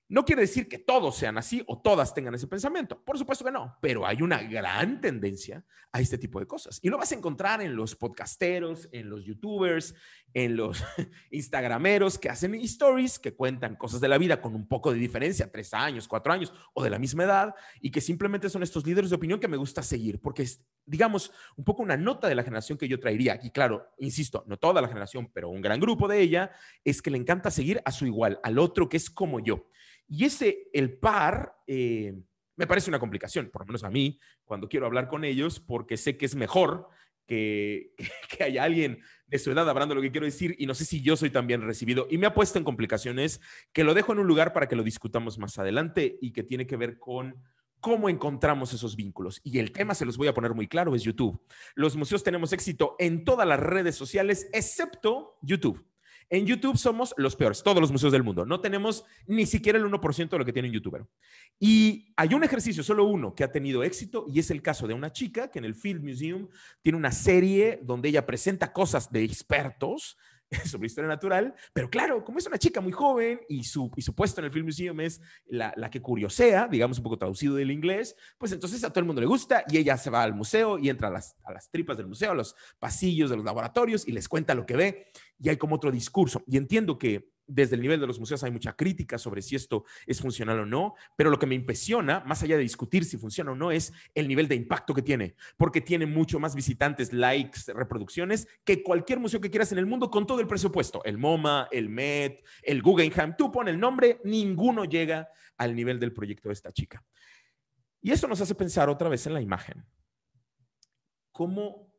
Speaker 1: No quiere decir que todos sean así o todas tengan ese pensamiento. Por supuesto que no, pero hay una gran tendencia a este tipo de cosas. Y lo vas a encontrar en los podcasteros, en los youtubers, en los instagrameros que hacen stories, que cuentan cosas de la vida con un poco de diferencia, 3 años, 4 años o de la misma edad, y que simplemente son estos líderes de opinión que me gusta seguir, porque es, digamos, un poco una nota de la generación que yo traería. Y claro, insisto, no toda la generación, pero un gran grupo de ella, es que le encanta seguir a su igual, al otro que es como yo. Y el par, me parece una complicación, por lo menos a mí, cuando quiero hablar con ellos, porque sé que es mejor que haya alguien de su edad hablando lo que quiero decir y no sé si yo soy tan bien recibido. Y me ha puesto en complicaciones que lo dejo en un lugar para que lo discutamos más adelante y que tiene que ver con cómo encontramos esos vínculos. Y el tema, se los voy a poner muy claro, es YouTube. Los museos tenemos éxito en todas las redes sociales, excepto YouTube. En YouTube somos los peores, todos los museos del mundo. No tenemos ni siquiera el 1% de lo que tiene un youtuber. Y hay un ejercicio, solo uno, que ha tenido éxito y es el caso de una chica que en el Field Museum tiene una serie donde ella presenta cosas de expertos sobre historia natural, pero claro, como es una chica muy joven y su puesto en el Field Museum es la que curiosea, digamos un poco traducido del inglés, pues entonces a todo el mundo le gusta y ella se va al museo y entra a las tripas del museo, a los pasillos de los laboratorios y les cuenta lo que ve y hay como otro discurso. Y entiendo que desde el nivel de los museos hay mucha crítica sobre si esto es funcional o no, pero lo que me impresiona, más allá de discutir si funciona o no, es el nivel de impacto que tiene, porque tiene mucho más visitantes, likes, reproducciones, que cualquier museo que quieras en el mundo con todo el presupuesto. El MoMA, el Met, el Guggenheim, tú pones el nombre, ninguno llega al nivel del proyecto de esta chica. Y eso nos hace pensar otra vez en la imagen. ¿Cómo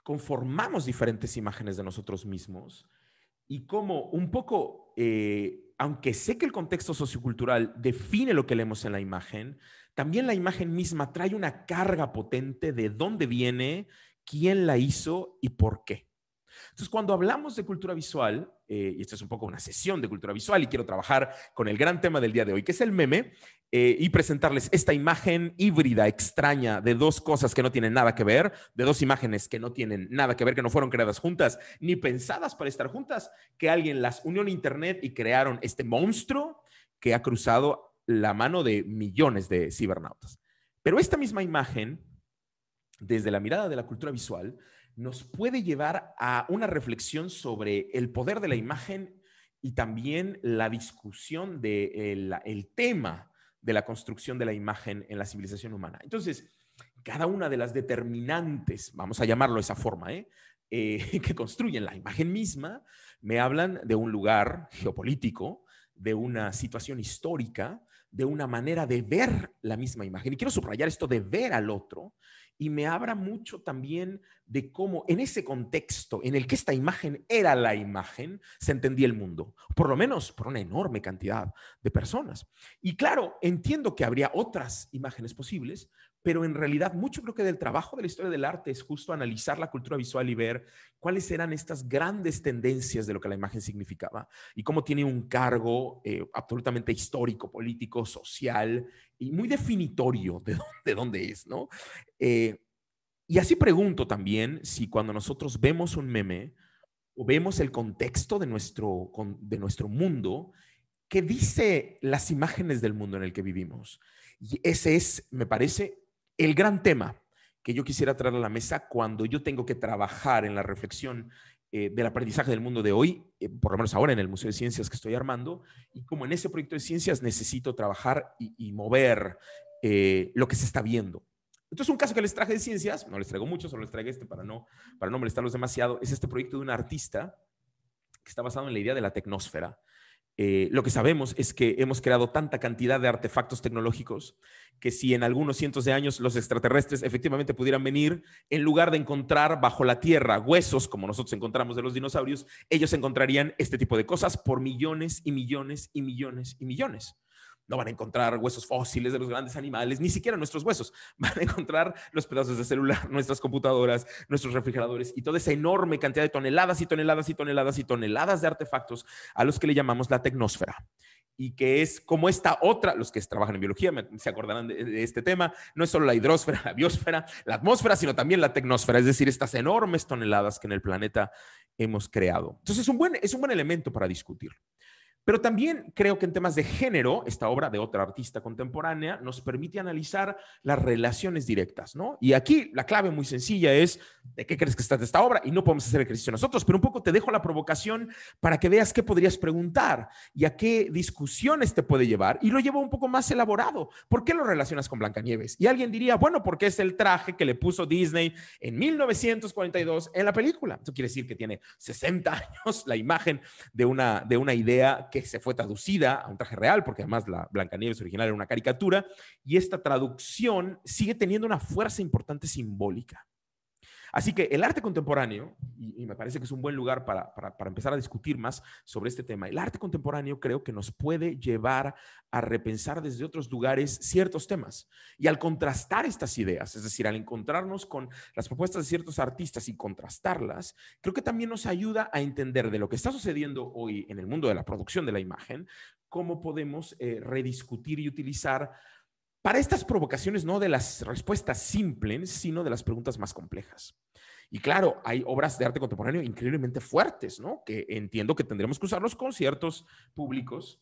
Speaker 1: conformamos diferentes imágenes de nosotros mismos? Y cómo un poco, aunque sé que el contexto sociocultural define lo que leemos en la imagen, también la imagen misma trae una carga potente de dónde viene, quién la hizo y por qué. Entonces, cuando hablamos de cultura visual, y esta es un poco una sesión de cultura visual y quiero trabajar con el gran tema del día de hoy, que es el meme, y presentarles esta imagen híbrida, extraña, de dos cosas que no tienen nada que ver, de dos imágenes que no tienen nada que ver, que no fueron creadas juntas, ni pensadas para estar juntas, que alguien las unió en internet y crearon este monstruo que ha cruzado la mano de millones de cibernautas. Pero esta misma imagen, desde la mirada de la cultura visual, nos puede llevar a una reflexión sobre el poder de la imagen y también la discusión del tema de la construcción de la imagen en la civilización humana. Entonces, cada una de las determinantes, vamos a llamarlo de esa forma, que construyen la imagen misma, me hablan de un lugar geopolítico, de una situación histórica, de una manera de ver la misma imagen. Y quiero subrayar esto de ver al otro, y me habla mucho también de cómo en ese contexto en el que esta imagen era la imagen, se entendía el mundo, por lo menos por una enorme cantidad de personas. Y claro, entiendo que habría otras imágenes posibles, pero en realidad mucho creo que del trabajo de la historia del arte es justo analizar la cultura visual y ver cuáles eran estas grandes tendencias de lo que la imagen significaba y cómo tiene un cargo absolutamente histórico, político, social y muy definitorio de dónde es, ¿no? Y así pregunto también si cuando nosotros vemos un meme o vemos el contexto de nuestro mundo, ¿qué dice las imágenes del mundo en el que vivimos? Y ese es, me parece, el gran tema que yo quisiera traer a la mesa cuando yo tengo que trabajar en la reflexión del aprendizaje del mundo de hoy, por lo menos ahora en el Museo de Ciencias que estoy armando, y como en ese proyecto de ciencias necesito trabajar y mover lo que se está viendo. Entonces, un caso que les traje de ciencias, no les traigo mucho, solo les traigo este para no molestarlos demasiado, es este proyecto de un artista que está basado en la idea de la tecnósfera. Lo que sabemos es que hemos creado tanta cantidad de artefactos tecnológicos que si en algunos cientos de años los extraterrestres efectivamente pudieran venir, en lugar de encontrar bajo la tierra huesos como nosotros encontramos de los dinosaurios, ellos encontrarían este tipo de cosas por millones y millones y millones y millones. No van a encontrar huesos fósiles de los grandes animales, ni siquiera nuestros huesos. Van a encontrar los pedazos de celular, nuestras computadoras, nuestros refrigeradores y toda esa enorme cantidad de toneladas y toneladas y toneladas y toneladas de artefactos a los que le llamamos la tecnósfera. Y que es como esta otra, los que trabajan en biología se acordarán de este tema, no es solo la hidrosfera, la biosfera, la atmósfera, sino también la tecnósfera, es decir, estas enormes toneladas que en el planeta hemos creado. Entonces es un buen elemento para discutir. Pero también creo que en temas de género, esta obra de otra artista contemporánea nos permite analizar las relaciones directas, ¿no? Y aquí la clave muy sencilla es, ¿de qué crees que está esta obra? Y no podemos hacer ejercicio nosotros, pero un poco te dejo la provocación para que veas qué podrías preguntar y a qué discusiones te puede llevar. Y lo llevo un poco más elaborado. ¿Por qué lo relacionas con Blancanieves? Y alguien diría, bueno, porque es el traje que le puso Disney en 1942 en la película. Eso quiere decir que tiene 60 años la imagen de una idea que se fue traducida a un traje real, porque además la Blancanieves original era una caricatura, y esta traducción sigue teniendo una fuerza importante simbólica. Así que el arte contemporáneo, y me parece que es un buen lugar para empezar a discutir más sobre este tema, el arte contemporáneo creo que nos puede llevar a repensar desde otros lugares ciertos temas. Y al contrastar estas ideas, es decir, al encontrarnos con las propuestas de ciertos artistas y contrastarlas, creo que también nos ayuda a entender de lo que está sucediendo hoy en el mundo de la producción de la imagen, cómo podemos rediscutir y utilizar para estas provocaciones no de las respuestas simples, sino de las preguntas más complejas. Y claro, hay obras de arte contemporáneo increíblemente fuertes, ¿no? Que entiendo que tendremos que usarlos con ciertos públicos,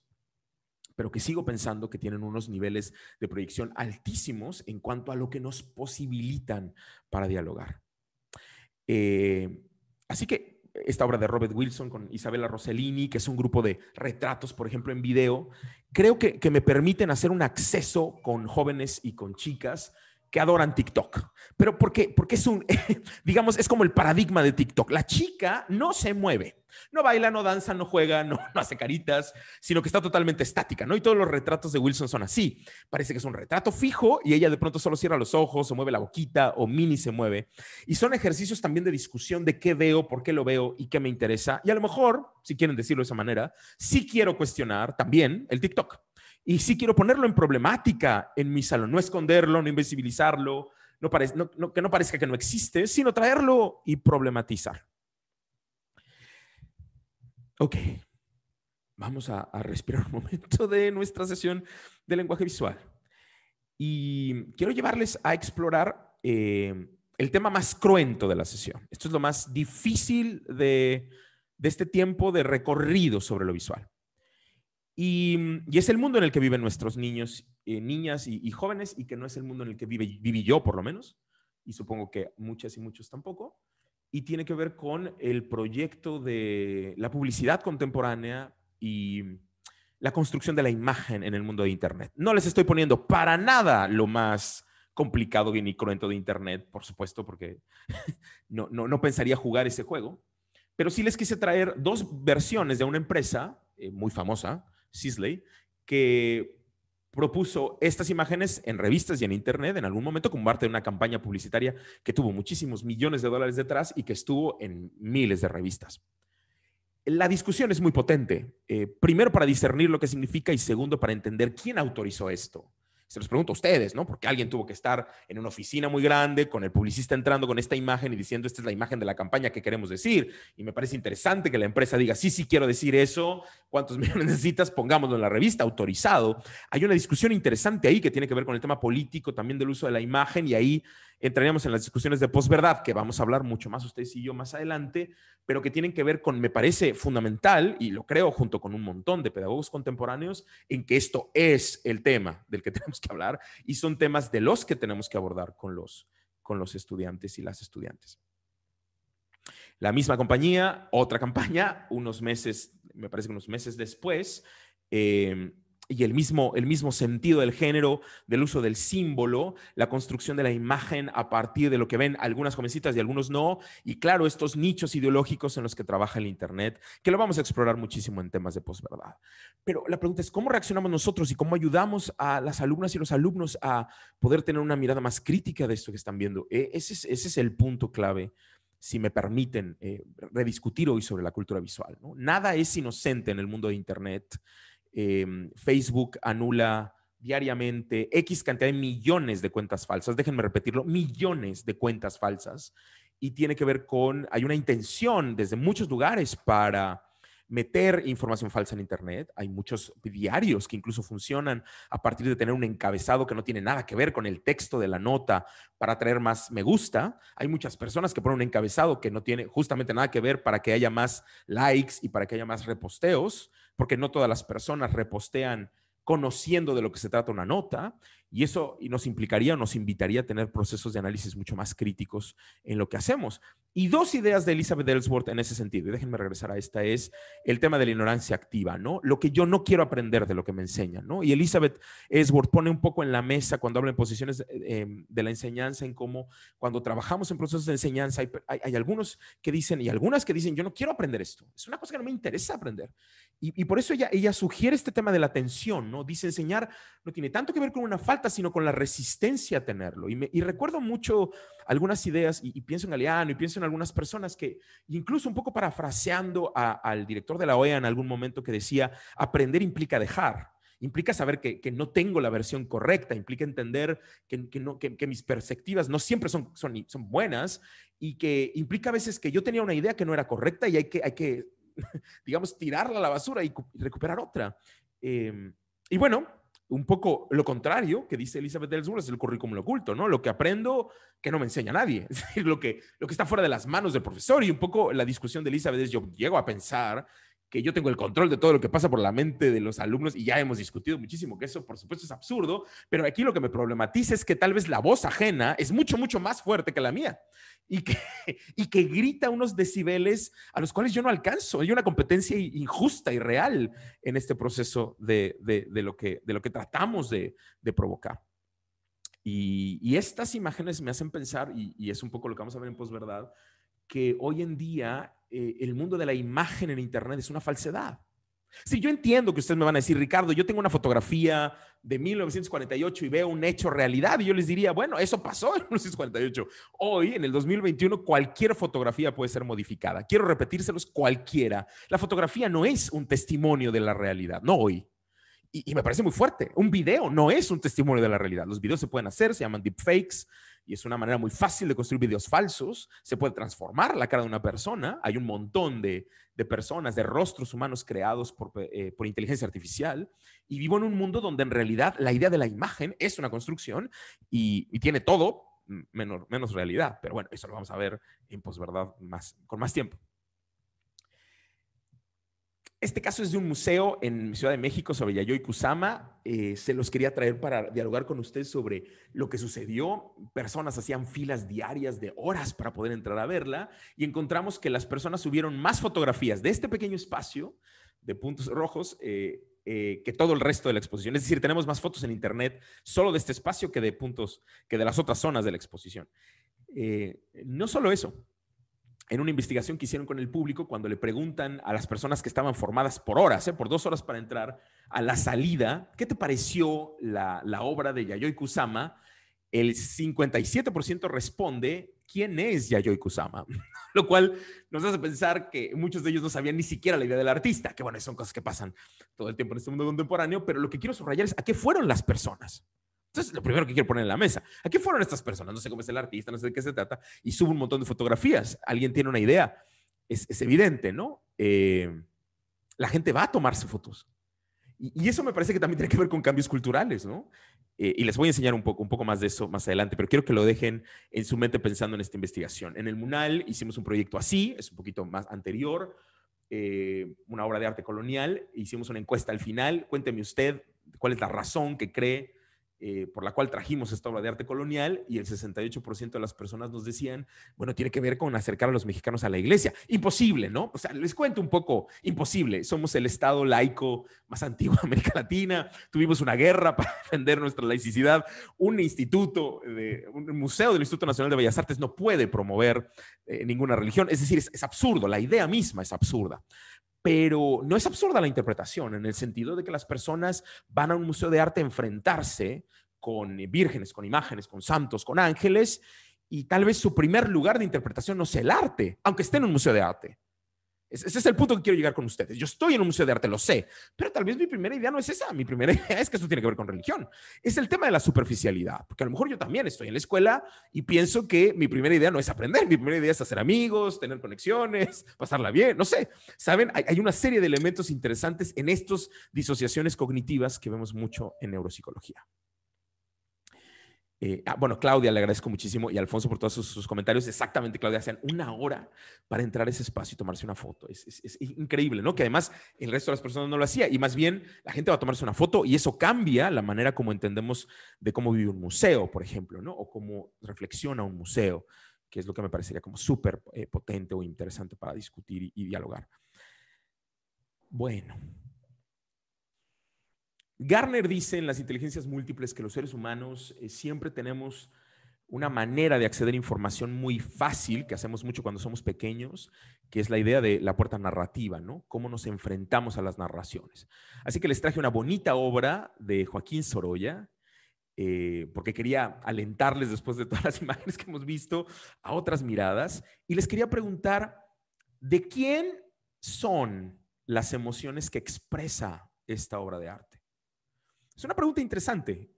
Speaker 1: pero que sigo pensando que tienen unos niveles de proyección altísimos en cuanto a lo que nos posibilitan para dialogar. Así que esta obra de Robert Wilson con Isabella Rossellini, que es un grupo de retratos, por ejemplo, en video, creo que me permiten hacer un acceso con jóvenes y con chicas que adoran TikTok. Pero porque es digamos, es como el paradigma de TikTok. La chica no se mueve, no baila, no danza, no juega, no hace caritas, sino que está totalmente estática, ¿no? Y todos los retratos de Wilson son así. Parece que es un retrato fijo y ella de pronto solo cierra los ojos o mueve la boquita o mini se mueve. Y son ejercicios también de discusión de qué veo, por qué lo veo y qué me interesa. Y a lo mejor, si quieren decirlo de esa manera, sí quiero cuestionar también el TikTok. Y sí quiero ponerlo en problemática en mi salón, no esconderlo, no invisibilizarlo, que no parezca que no existe, sino traerlo y problematizar. Ok, vamos a respirar un momento de nuestra sesión de lenguaje visual. Y quiero llevarles a explorar el tema más cruento de la sesión. Esto es lo más difícil de este tiempo de recorrido sobre lo visual. Y es el mundo en el que viven nuestros niños, niñas y jóvenes, y que no es el mundo en el que viví yo, por lo menos, y supongo que muchas y muchos tampoco, y tiene que ver con el proyecto de la publicidad contemporánea y la construcción de la imagen en el mundo de Internet. No les estoy poniendo para nada lo más complicado y cruento de Internet, por supuesto, porque no pensaría jugar ese juego, pero sí les quise traer dos versiones de una empresa muy famosa, Sisley, que propuso estas imágenes en revistas y en internet en algún momento como parte de una campaña publicitaria que tuvo muchísimos millones de dólares detrás y que estuvo en miles de revistas. La discusión es muy potente, primero para discernir lo que significa y segundo para entender quién autorizó esto. Se los pregunto a ustedes, ¿no? Porque alguien tuvo que estar en una oficina muy grande con el publicista entrando con esta imagen y diciendo, esta es la imagen de la campaña que queremos decir. Y me parece interesante que la empresa diga, sí, quiero decir eso. ¿Cuántos millones necesitas? Pongámoslo en la revista, autorizado. Hay una discusión interesante ahí que tiene que ver con el tema político, también del uso de la imagen, y ahí entraríamos en las discusiones de posverdad, que vamos a hablar mucho más ustedes y yo más adelante, pero que tienen que ver con, me parece fundamental, y lo creo junto con un montón de pedagogos contemporáneos, en que esto es el tema del que tenemos que hablar y son temas de los que tenemos que abordar con los estudiantes y las estudiantes. La misma compañía, otra campaña, unos meses, me parece que unos meses después, y el mismo sentido del género, del uso del símbolo, la construcción de la imagen a partir de lo que ven algunas jovencitas y algunos no, y claro, estos nichos ideológicos en los que trabaja el Internet, que lo vamos a explorar muchísimo en temas de posverdad. Pero la pregunta es, ¿cómo reaccionamos nosotros y cómo ayudamos a las alumnas y los alumnos a poder tener una mirada más crítica de esto que están viendo? Ese es el punto clave, si me permiten rediscutir hoy sobre la cultura visual, ¿no? Nada es inocente en el mundo de Internet. Facebook anula diariamente X cantidad de millones de cuentas falsas, déjenme repetirlo, millones de cuentas falsas, y tiene que ver con, hay una intención desde muchos lugares para meter información falsa en Internet. Hay muchos diarios que incluso funcionan a partir de tener un encabezado que no tiene nada que ver con el texto de la nota para traer más me gusta. Hay muchas personas que ponen un encabezado que no tiene justamente nada que ver para que haya más likes y para que haya más reposteos, porque no todas las personas repostean conociendo de lo que se trata una nota, y eso nos implicaría o nos invitaría a tener procesos de análisis mucho más críticos en lo que hacemos. Y dos ideas de Elizabeth Ellsworth en ese sentido, y déjenme regresar a esta, es el tema de la ignorancia activa, ¿no? Lo que yo no quiero aprender de lo que me enseñan, ¿no? Y Elizabeth Ellsworth pone un poco en la mesa cuando habla en posiciones de la enseñanza, en cómo cuando trabajamos en procesos de enseñanza hay algunos que dicen, y algunas que dicen, yo no quiero aprender esto, es una cosa que no me interesa aprender. Y por eso ella sugiere este tema de la atención, ¿no? Dice, enseñar no tiene tanto que ver con una falta, sino con la resistencia a tenerlo. Y recuerdo mucho algunas ideas, y pienso en Galeano, y pienso en algunas personas que, incluso un poco parafraseando al director de la OEA en algún momento, que decía, aprender implica dejar. Implica saber que no tengo la versión correcta, implica entender que mis perspectivas no siempre son buenas, y que implica a veces que yo tenía una idea que no era correcta y hay que digamos, tirarla a la basura y recuperar otra. Y bueno, un poco lo contrario que dice Elizabeth Ellsworth es el currículum oculto, ¿no? Lo que aprendo que no me enseña nadie, es decir, lo que está fuera de las manos del profesor. Y un poco la discusión de Elizabeth es, yo llego a pensar que yo tengo el control de todo lo que pasa por la mente de los alumnos, y ya hemos discutido muchísimo que eso, por supuesto, es absurdo, pero aquí lo que me problematiza es que tal vez la voz ajena es mucho, mucho más fuerte que la mía, y que grita unos decibeles a los cuales yo no alcanzo. Hay una competencia injusta y real en este proceso de lo que tratamos de provocar. Y estas imágenes me hacen pensar, y es un poco lo que vamos a ver en posverdad, que hoy en día el mundo de la imagen en Internet es una falsedad. Sí, yo entiendo que ustedes me van a decir, Ricardo, yo tengo una fotografía de 1948 y veo un hecho realidad, y yo les diría, bueno, eso pasó en 1948. Hoy, en el 2021, cualquier fotografía puede ser modificada. Quiero repetírselos, cualquiera. La fotografía no es un testimonio de la realidad, no hoy. Y me parece muy fuerte. Un video no es un testimonio de la realidad. Los videos se pueden hacer, se llaman deepfakes, y es una manera muy fácil de construir videos falsos. Se puede transformar la cara de una persona. Hay un montón de personas, de rostros humanos creados por inteligencia artificial. Y vivo en un mundo donde en realidad la idea de la imagen es una construcción y tiene todo menos realidad. Pero bueno, eso lo vamos a ver en posverdad con más tiempo. Este caso es de un museo en Ciudad de México sobre Yayoi Kusama. Se los quería traer para dialogar con ustedes sobre lo que sucedió. Personas hacían filas diarias de horas para poder entrar a verla, y encontramos que las personas subieron más fotografías de este pequeño espacio de puntos rojos que todo el resto de la exposición. Es decir, tenemos más fotos en Internet solo de este espacio que de puntos, que de las otras zonas de la exposición. No solo eso. En una investigación que hicieron con el público, cuando le preguntan a las personas que estaban formadas por horas, por 2 horas para entrar, a la salida, ¿qué te pareció la obra de Yayoi Kusama? El 57% responde, ¿quién es Yayoi Kusama? Lo cual nos hace pensar que muchos de ellos no sabían ni siquiera la idea del artista, que bueno, son cosas que pasan todo el tiempo en este mundo contemporáneo, pero lo que quiero subrayar es a qué fueron las personas. Entonces, lo primero que quiero poner en la mesa, ¿a qué fueron estas personas? No sé cómo es el artista, no sé de qué se trata, y subo un montón de fotografías. ¿Alguien tiene una idea? Es evidente, ¿no? La gente va a tomarse fotos. Y eso me parece que también tiene que ver con cambios culturales, ¿no? Y les voy a enseñar un poco más de eso más adelante, pero quiero que lo dejen en su mente pensando en esta investigación. En el MUNAL hicimos un proyecto así, es un poquito más anterior, una obra de arte colonial. Hicimos una encuesta al final. Cuénteme usted cuál es la razón que cree por la cual trajimos esta obra de arte colonial, y el 68% de las personas nos decían, bueno, tiene que ver con acercar a los mexicanos a la iglesia. Imposible, ¿no? O sea, les cuento un poco, imposible. Somos el Estado laico más antiguo de América Latina, tuvimos una guerra para defender nuestra laicidad, un instituto, un museo del Instituto Nacional de Bellas Artes no puede promover ninguna religión, es decir, es absurdo, la idea misma es absurda. Pero no es absurda la interpretación, en el sentido de que las personas van a un museo de arte a enfrentarse con vírgenes, con imágenes, con santos, con ángeles, y tal vez su primer lugar de interpretación no sea el arte, aunque esté en un museo de arte. Ese es el punto que quiero llegar con ustedes. Yo estoy en un museo de arte, lo sé, pero tal vez mi primera idea no es esa. Mi primera idea es que esto tiene que ver con religión. Es el tema de la superficialidad, porque a lo mejor yo también estoy en la escuela y pienso que mi primera idea no es aprender. Mi primera idea es hacer amigos, tener conexiones, pasarla bien, no sé. ¿Saben? Hay una serie de elementos interesantes en estas disociaciones cognitivas que vemos mucho en neuropsicología. Bueno, Claudia, le agradezco muchísimo, y Alfonso por todos sus comentarios. Exactamente, Claudia, hacían una hora para entrar a ese espacio y tomarse una foto. Es increíble, ¿no? Que además el resto de las personas no lo hacía, y más bien la gente va a tomarse una foto y eso cambia la manera como entendemos de cómo vive un museo, por ejemplo, ¿no? O cómo reflexiona un museo, que es lo que me parecería como súper potente o interesante para discutir y dialogar. Bueno. Garner dice en las inteligencias múltiples que los seres humanos siempre tenemos una manera de acceder a información muy fácil, que hacemos mucho cuando somos pequeños, que es la idea de la puerta narrativa, ¿no? Cómo nos enfrentamos a las narraciones. Así que les traje una bonita obra de Joaquín Sorolla, porque quería alentarles, después de todas las imágenes que hemos visto, a otras miradas, y les quería preguntar, ¿de quién son las emociones que expresa esta obra de arte? Es una pregunta interesante,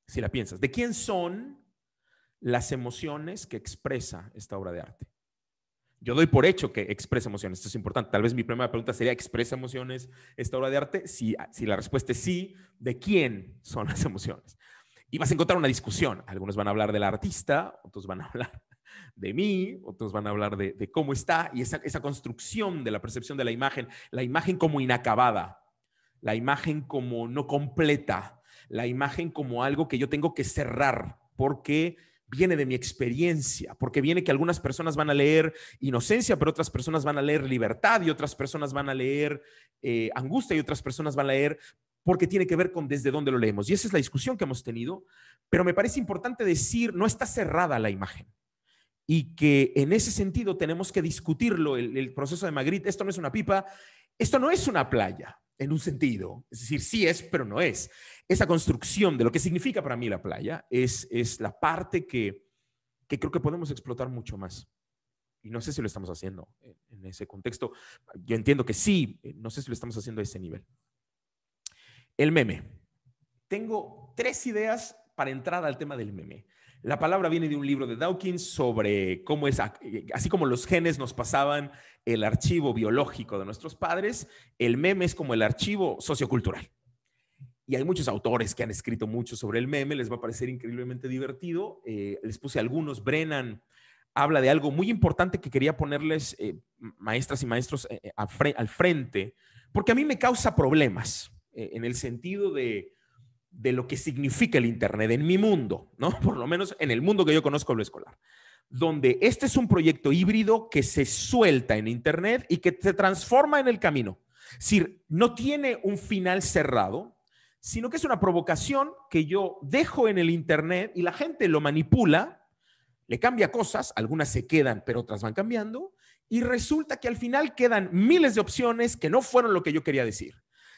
Speaker 1: si la piensas. ¿De quién son las emociones que expresa esta obra de arte? Yo doy por hecho que expresa emociones, esto es importante. Tal vez mi primera pregunta sería, ¿expresa emociones esta obra de arte? Si la respuesta es sí, ¿de quién son las emociones? Y vas a encontrar una discusión. Algunos van a hablar del artista, otros van a hablar de mí, otros van a hablar de cómo está, y esa construcción de la percepción de la imagen como inacabada, la imagen como no completa, la imagen como algo que yo tengo que cerrar porque viene de mi experiencia, porque viene que algunas personas van a leer inocencia, pero otras personas van a leer libertad, y otras personas van a leer angustia, y otras personas van a leer porque tiene que ver con desde dónde lo leemos. Y esa es la discusión que hemos tenido, pero me parece importante decir, no está cerrada la imagen. Y que en ese sentido tenemos que discutirlo, el proceso de Magritte. Esto no es una pipa, esto no es una playa, en un sentido. Es decir, sí es, pero no es. Esa construcción de lo que significa para mí la playa es la parte que creo que podemos explotar mucho más. Y no sé si lo estamos haciendo en ese contexto. Yo entiendo que sí, no sé si lo estamos haciendo a ese nivel. El meme. Tengo 3 ideas para entrar al tema del meme. La palabra viene de un libro de Dawkins sobre cómo es, así como los genes nos pasaban el archivo biológico de nuestros padres, el meme es como el archivo sociocultural. Y hay muchos autores que han escrito mucho sobre el meme, les va a parecer increíblemente divertido. Les puse algunos. Brennan habla de algo muy importante que quería ponerles, maestras y maestros, al frente, porque a mí me causa problemas, en el sentido de lo que significa el Internet en mi mundo, ¿no? Por lo menos en el mundo que yo conozco, lo escolar, donde este es un proyecto híbrido que se suelta en Internet y que se transforma en el camino. Es decir, no tiene un final cerrado, sino que es una provocación que yo dejo en el Internet y la gente lo manipula, le cambia cosas, algunas se quedan, pero otras van cambiando, y resulta que al final quedan miles de opciones que no fueron lo que yo quería decir.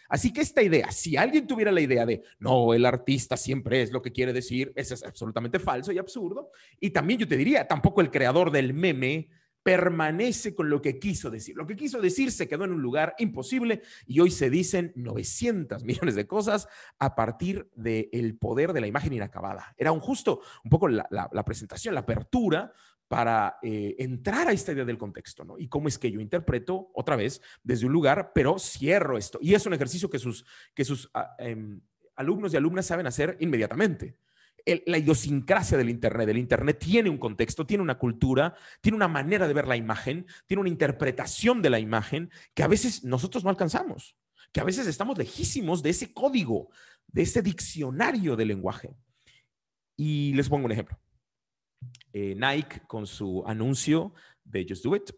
Speaker 1: Así que esta idea, si alguien tuviera la idea de, no, el artista siempre es lo que quiere decir, eso es absolutamente falso y absurdo. Y también yo te diría, tampoco el creador del meme permanece con lo que quiso decir. Lo que quiso decir se quedó en un lugar imposible y hoy se dicen 900 millones de cosas a partir del poder de la imagen inacabada. Era justo un poco la presentación, la apertura para entrar a esta idea del contexto, ¿no? Y cómo es que yo interpreto, otra vez, desde un lugar, pero cierro esto. Y es un ejercicio que sus alumnos y alumnas saben hacer inmediatamente. La idiosincrasia del Internet. El Internet tiene un contexto, tiene una cultura, tiene una manera de ver la imagen, tiene una interpretación de la imagen que a veces nosotros no alcanzamos, que a veces estamos lejísimos de ese código. de ese diccionario del lenguaje. Y les pongo un ejemplo. Nike con su anuncio de Just Do It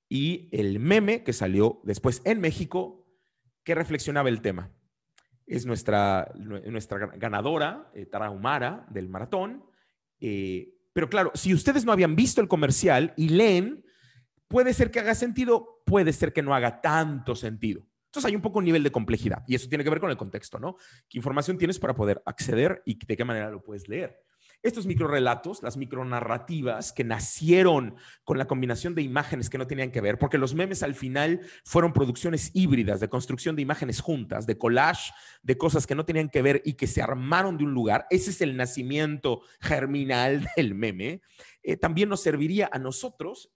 Speaker 1: y el meme que salió después en México que reflexionaba el tema. Es nuestra ganadora, Tara Humara, del maratón. Pero claro, si ustedes no habían visto el comercial y leen, puede ser que haga sentido, puede ser que no haga tanto sentido. Entonces hay un poco un nivel de complejidad y eso tiene que ver con el contexto, ¿no? ¿Qué información tienes para poder acceder y de qué manera lo puedes leer? Estos microrelatos, las micronarrativas que nacieron con la combinación de imágenes que no tenían que ver, porque los memes al final fueron producciones híbridas de construcción de imágenes juntas, de collage, de cosas que no tenían que ver y que se armaron de un lugar. Ese es el nacimiento germinal del meme. También nos serviría a nosotros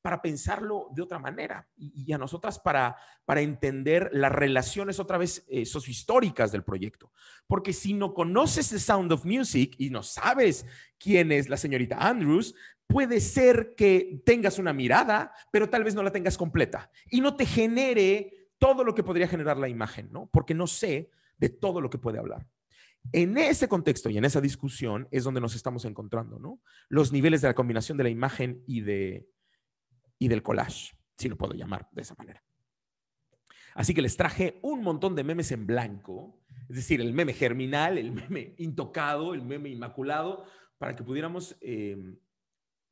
Speaker 1: para pensarlo de otra manera y a nosotras para entender las relaciones otra vez sociohistóricas del proyecto. Porque si no conoces The Sound of Music y no sabes quién es la señorita Andrews, puede ser que tengas una mirada, pero tal vez no la tengas completa y no te genere todo lo que podría generar la imagen, ¿no? Porque no sé de todo lo que puede hablar. En ese contexto y en esa discusión es donde nos estamos encontrando, ¿no? Los niveles de la combinación de la imagen y del collage, si lo puedo llamar de esa manera. Así que les traje un montón de memes en blanco, es decir, el meme germinal, el meme intocado, el meme inmaculado, para que pudiéramos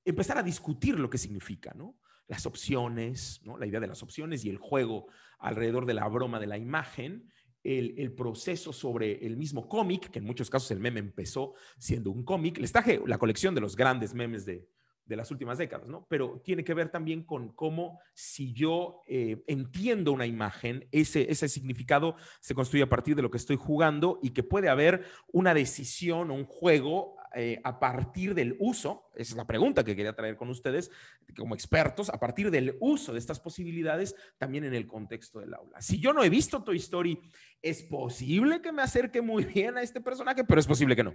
Speaker 1: empezar a discutir lo que significa, ¿no? Las opciones, ¿no? La idea de las opciones y el juego alrededor de la broma de la imagen, el proceso sobre el mismo cómic, que en muchos casos el meme empezó siendo un cómic. Les traje la colección de los grandes memes de las últimas décadas, ¿no? Pero tiene que ver también con cómo si yo entiendo una imagen, ese significado se construye a partir de lo que estoy jugando y que puede haber una decisión o un juego a partir del uso, esa es la pregunta que quería traer con ustedes como expertos, a partir del uso de estas posibilidades también en el contexto del aula. Si yo no he visto Toy Story, es posible que me acerque muy bien a este personaje, pero es posible que no.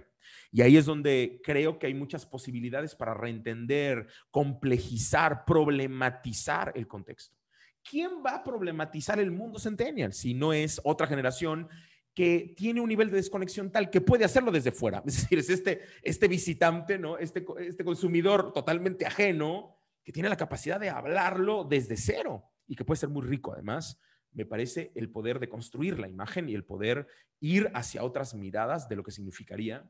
Speaker 1: Y ahí es donde creo que hay muchas posibilidades para reentender, complejizar, problematizar el contexto. ¿Quién va a problematizar el mundo centennial si no es otra generación que tiene un nivel de desconexión tal que puede hacerlo desde fuera? Es decir, es este visitante, ¿no? Este consumidor totalmente ajeno que tiene la capacidad de hablarlo desde cero y que puede ser muy rico además. Me parece el poder de construir la imagen y el poder ir hacia otras miradas de lo que significaría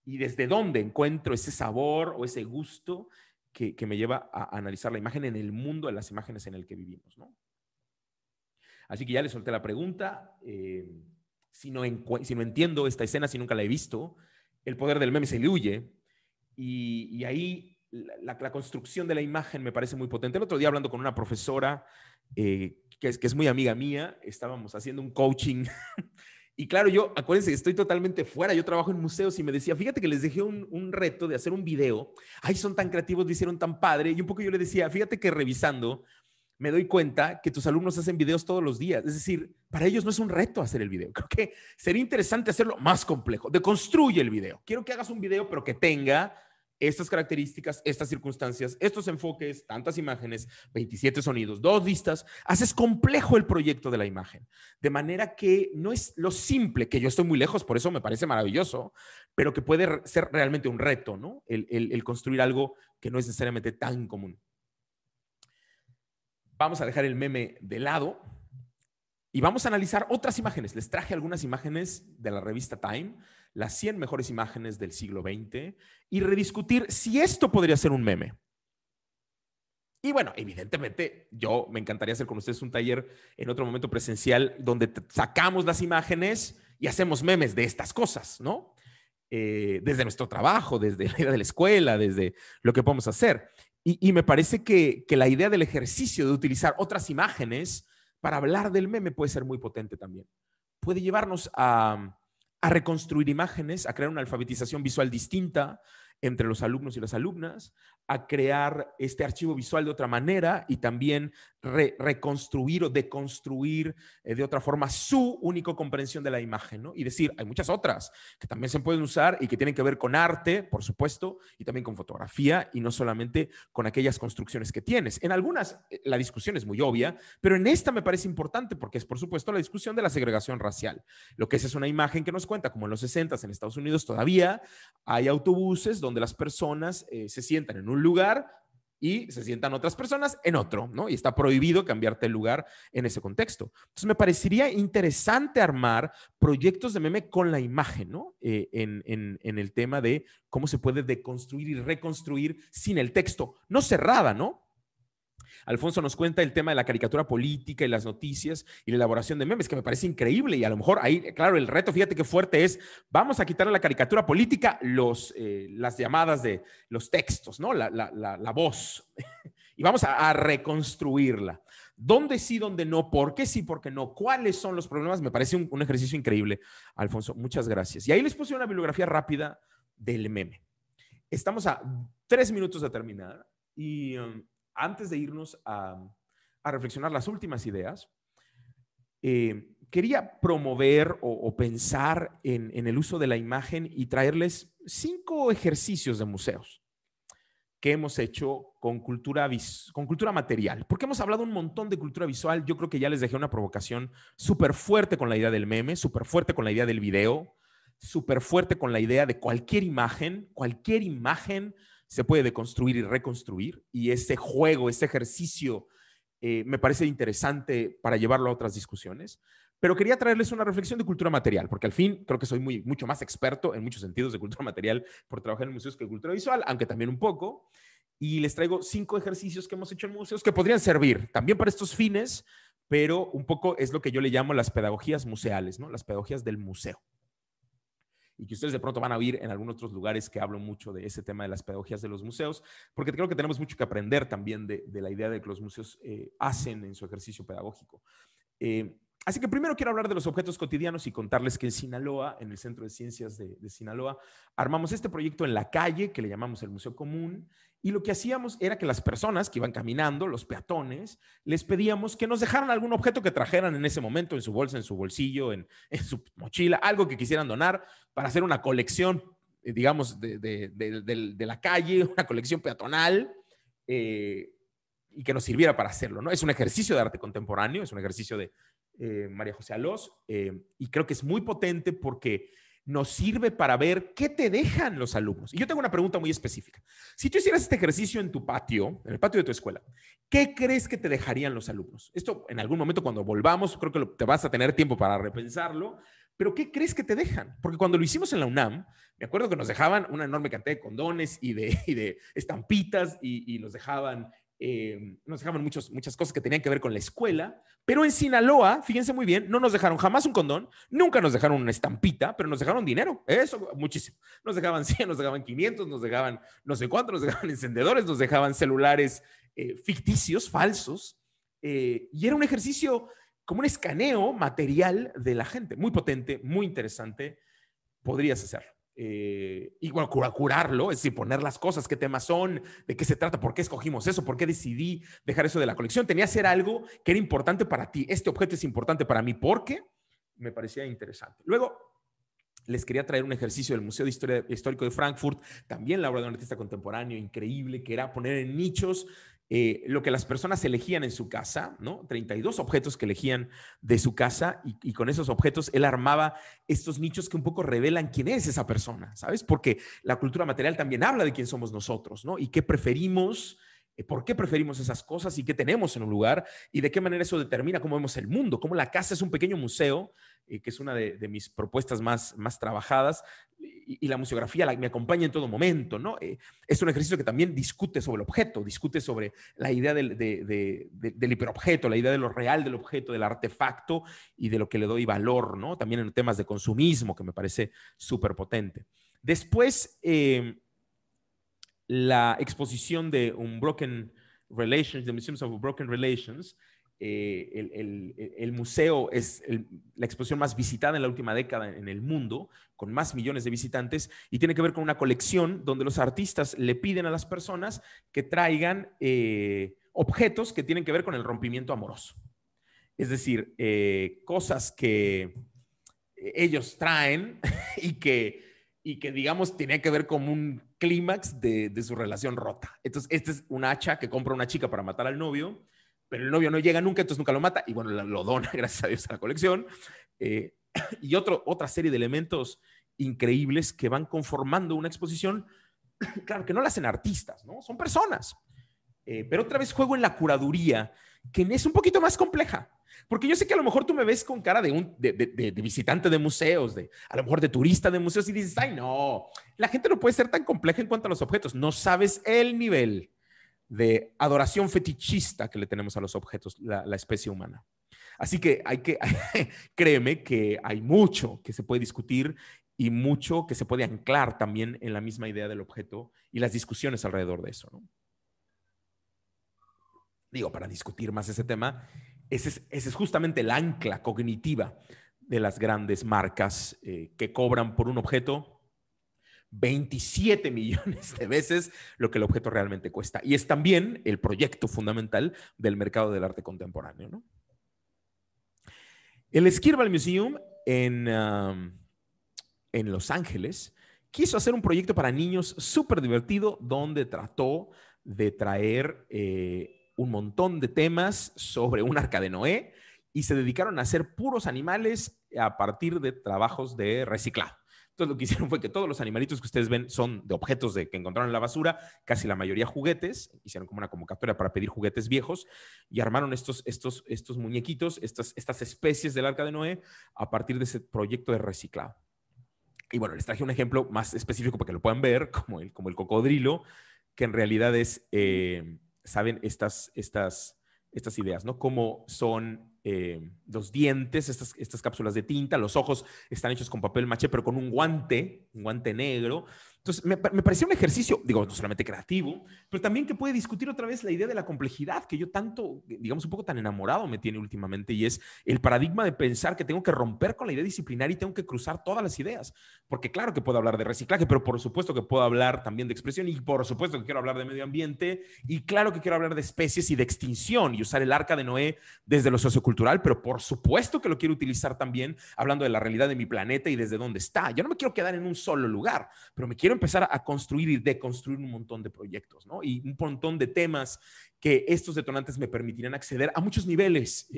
Speaker 1: y desde dónde encuentro ese sabor o ese gusto que me lleva a analizar la imagen en el mundo de las imágenes en el que vivimos, ¿no? Así que ya les solté la pregunta. Si no entiendo esta escena, si nunca la he visto, el poder del meme se le huye. Y ahí la construcción de la imagen me parece muy potente. El otro día hablando con una profesora que es muy amiga mía, estábamos haciendo un coaching y claro, yo, acuérdense, estoy totalmente fuera, yo trabajo en museos y me decía, fíjate que les dejé un reto de hacer un video, ay, son tan creativos, lo hicieron tan padre, y un poco yo le decía, fíjate que revisando, me doy cuenta que tus alumnos hacen videos todos los días, es decir, para ellos no es un reto hacer el video, creo que sería interesante hacerlo más complejo, deconstruye el video, quiero que hagas un video, pero que tenga estas características, estas circunstancias, estos enfoques, tantas imágenes, 27 sonidos, 2 listas, haces complejo el proyecto de la imagen, de manera que no es lo simple, que yo estoy muy lejos, por eso me parece maravilloso, pero que puede ser realmente un reto, ¿no? El construir algo que no es necesariamente tan común. Vamos a dejar el meme de lado y vamos a analizar otras imágenes. Les traje algunas imágenes de la revista Time, las 100 mejores imágenes del siglo XX, y rediscutir si esto podría ser un meme. Y bueno, evidentemente, yo me encantaría hacer con ustedes un taller en otro momento presencial donde sacamos las imágenes y hacemos memes de estas cosas, ¿no? Desde nuestro trabajo, desde la idea de la escuela, desde lo que podemos hacer. Y me parece que la idea del ejercicio de utilizar otras imágenes para hablar del meme puede ser muy potente también. Puede llevarnos a reconstruir imágenes, a crear una alfabetización visual distinta entre los alumnos y las alumnas, a crear este archivo visual de otra manera y también reconstruir o deconstruir de otra forma su única comprensión de la imagen, ¿no? Y decir, hay muchas otras que también se pueden usar y que tienen que ver con arte, por supuesto, y también con fotografía, y no solamente con aquellas construcciones que tienes. En algunas la discusión es muy obvia, pero en esta me parece importante porque es, por supuesto, la discusión de la segregación racial. Lo que es una imagen que nos cuenta, como en los 60s en Estados Unidos todavía hay autobuses donde las personas se sientan en un lugar y se sientan otras personas en otro, ¿no? Y está prohibido cambiarte el lugar en ese contexto. Entonces me parecería interesante armar proyectos de meme con la imagen, ¿no? En el tema de cómo se puede deconstruir y reconstruir sin el texto, no cerrada, ¿no? Alfonso nos cuenta el tema de la caricatura política y las noticias y la elaboración de memes, que me parece increíble. Y a lo mejor ahí, claro, el reto, fíjate qué fuerte es, vamos a quitarle a la caricatura política las llamadas de los textos, ¿no? La voz. Y vamos a reconstruirla. ¿Dónde sí, dónde no? ¿Por qué sí, por qué no? ¿Cuáles son los problemas? Me parece un ejercicio increíble, Alfonso. Muchas gracias. Y ahí les puse una bibliografía rápida del meme. Estamos a 3 minutos de terminar y antes de irnos a reflexionar las últimas ideas, quería promover o pensar en el uso de la imagen y traerles 5 ejercicios de museos que hemos hecho con cultura material. Porque hemos hablado un montón de cultura visual. Yo creo que ya les dejé una provocación súper fuerte con la idea del meme, súper fuerte con la idea del video, súper fuerte con la idea de cualquier imagen se puede deconstruir y reconstruir. Y ese juego, ese ejercicio me parece interesante para llevarlo a otras discusiones. Pero quería traerles una reflexión de cultura material, porque al fin creo que soy mucho más experto en muchos sentidos de cultura material por trabajar en museos que cultura visual, aunque también un poco. Y les traigo 5 ejercicios que hemos hecho en museos que podrían servir también para estos fines, pero un poco es lo que yo le llamo las pedagogías museales, ¿no? Las pedagogías del museo. Y que ustedes de pronto van a oír en algunos otros lugares que hablo mucho de ese tema de las pedagogías de los museos, porque creo que tenemos mucho que aprender también de la idea de que los museos hacen en su ejercicio pedagógico. Así que primero quiero hablar de los objetos cotidianos y contarles que en Sinaloa, en el Centro de Ciencias de Sinaloa, armamos este proyecto en la calle que le llamamos el Museo Común, y lo que hacíamos era que las personas que iban caminando, los peatones, les pedíamos que nos dejaran algún objeto que trajeran en ese momento, en su bolsa, en su bolsillo, en su mochila, algo que quisieran donar para hacer una colección, digamos, de la calle, una colección peatonal, y que nos sirviera para hacerlo, ¿no? Es un ejercicio de arte contemporáneo, es un ejercicio de María José Alós, y creo que es muy potente porque nos sirve para ver qué te dejan los alumnos. Y yo tengo una pregunta muy específica. Si tú hicieras este ejercicio en tu patio, en el patio de tu escuela, ¿qué crees que te dejarían los alumnos? Esto en algún momento cuando volvamos, creo que te vas a tener tiempo para repensarlo, pero ¿qué crees que te dejan? Porque cuando lo hicimos en la UNAM, me acuerdo que nos dejaban una enorme cantidad de condones y de estampitas y nos dejaban muchas cosas que tenían que ver con la escuela, pero en Sinaloa, fíjense muy bien, no nos dejaron jamás un condón, nunca nos dejaron una estampita, pero nos dejaron dinero, eso muchísimo. Nos dejaban 100, nos dejaban 500, nos dejaban no sé cuánto, nos dejaban encendedores, nos dejaban celulares ficticios, falsos, y era un ejercicio como un escaneo material de la gente, muy potente, muy interesante, podrías hacerlo. Y bueno, curarlo, es decir, poner las cosas, qué temas son, de qué se trata, por qué escogimos eso, por qué decidí dejar eso de la colección. Tenía que ser algo que era importante para ti. Este objeto es importante para mí porque me parecía interesante. Luego, les quería traer un ejercicio del Museo de Historia Histórico de Frankfurt, también la obra de un artista contemporáneo increíble, que era poner en nichos lo que las personas elegían en su casa, ¿no? 32 objetos que elegían de su casa y con esos objetos él armaba estos nichos que un poco revelan quién es esa persona, ¿sabes? Porque la cultura material también habla de quién somos nosotros, ¿no? Y qué preferimos, por qué preferimos esas cosas y qué tenemos en un lugar y de qué manera eso determina cómo vemos el mundo, cómo la casa es un pequeño museo, que es una de mis propuestas más trabajadas, y la museografía me acompaña en todo momento, ¿no? Es un ejercicio que también discute sobre el objeto, discute sobre la idea del hiperobjeto, la idea de lo real del objeto, del artefacto y de lo que le doy valor, ¿no? También en temas de consumismo, que me parece súper potente. Después, la exposición de Unbroken Relations, The Museums of Broken Relations, el museo es la exposición más visitada en la última década en el mundo, con más millones de visitantes, y tiene que ver con una colección donde los artistas le piden a las personas que traigan objetos que tienen que ver con el rompimiento amoroso. Es decir, cosas que ellos traen y que digamos, tenía que ver con un clímax de su relación rota. Entonces, esta es un hacha que compra una chica para matar al novio, pero el novio no llega nunca, entonces nunca lo mata, y bueno, lo dona, gracias a Dios, a la colección. Y otra serie de elementos increíbles que van conformando una exposición, claro, que no la hacen artistas, ¿no? Son personas. Pero otra vez juego en la curaduría, que es un poquito más compleja. Porque yo sé que a lo mejor tú me ves con cara de visitante de museos, a lo mejor de turista de museos, y dices, ay, no, la gente no puede ser tan compleja en cuanto a los objetos. No sabes el nivel de adoración fetichista que le tenemos a los objetos, la especie humana. Así que créeme que hay mucho que se puede discutir y mucho que se puede anclar también en la misma idea del objeto y las discusiones alrededor de eso, ¿no? Digo, para discutir más ese tema, ese es justamente el ancla cognitiva de las grandes marcas que cobran por un objeto 27 millones de veces lo que el objeto realmente cuesta. Y es también el proyecto fundamental del mercado del arte contemporáneo, ¿no? El Skirball Museum en Los Ángeles quiso hacer un proyecto para niños súper divertido donde trató de traer un montón de temas sobre un arca de Noé y se dedicaron a hacer puros animales a partir de trabajos de reciclado. Entonces lo que hicieron fue que todos los animalitos que ustedes ven son de objetos que encontraron en la basura, casi la mayoría juguetes, hicieron como una convocatoria para pedir juguetes viejos y armaron estos muñequitos, estas especies del arca de Noé a partir de ese proyecto de reciclado. Y bueno, les traje un ejemplo más específico para que lo puedan ver, como el cocodrilo, que en realidad es, saben, estas ideas, ¿no? Como son los dientes, estas cápsulas de tinta, los ojos están hechos con papel maché, pero con un guante negro. Entonces, me pareció un ejercicio, digo, no solamente creativo, pero también que puede discutir otra vez la idea de la complejidad que yo tanto, digamos, un poco tan enamorado me tiene últimamente, y es el paradigma de pensar que tengo que romper con la idea disciplinaria y tengo que cruzar todas las ideas. Porque claro que puedo hablar de reciclaje, pero por supuesto que puedo hablar también de expresión, y por supuesto que quiero hablar de medio ambiente, y claro que quiero hablar de especies y de extinción y usar el arca de Noé desde lo sociocultural, pero por supuesto que lo quiero utilizar también hablando de la realidad de mi planeta y desde dónde está. Yo no me quiero quedar en un solo lugar, pero me quiero empezar a construir y deconstruir un montón de proyectos, ¿no? Y un montón de temas que estos detonantes me permitirán acceder a muchos niveles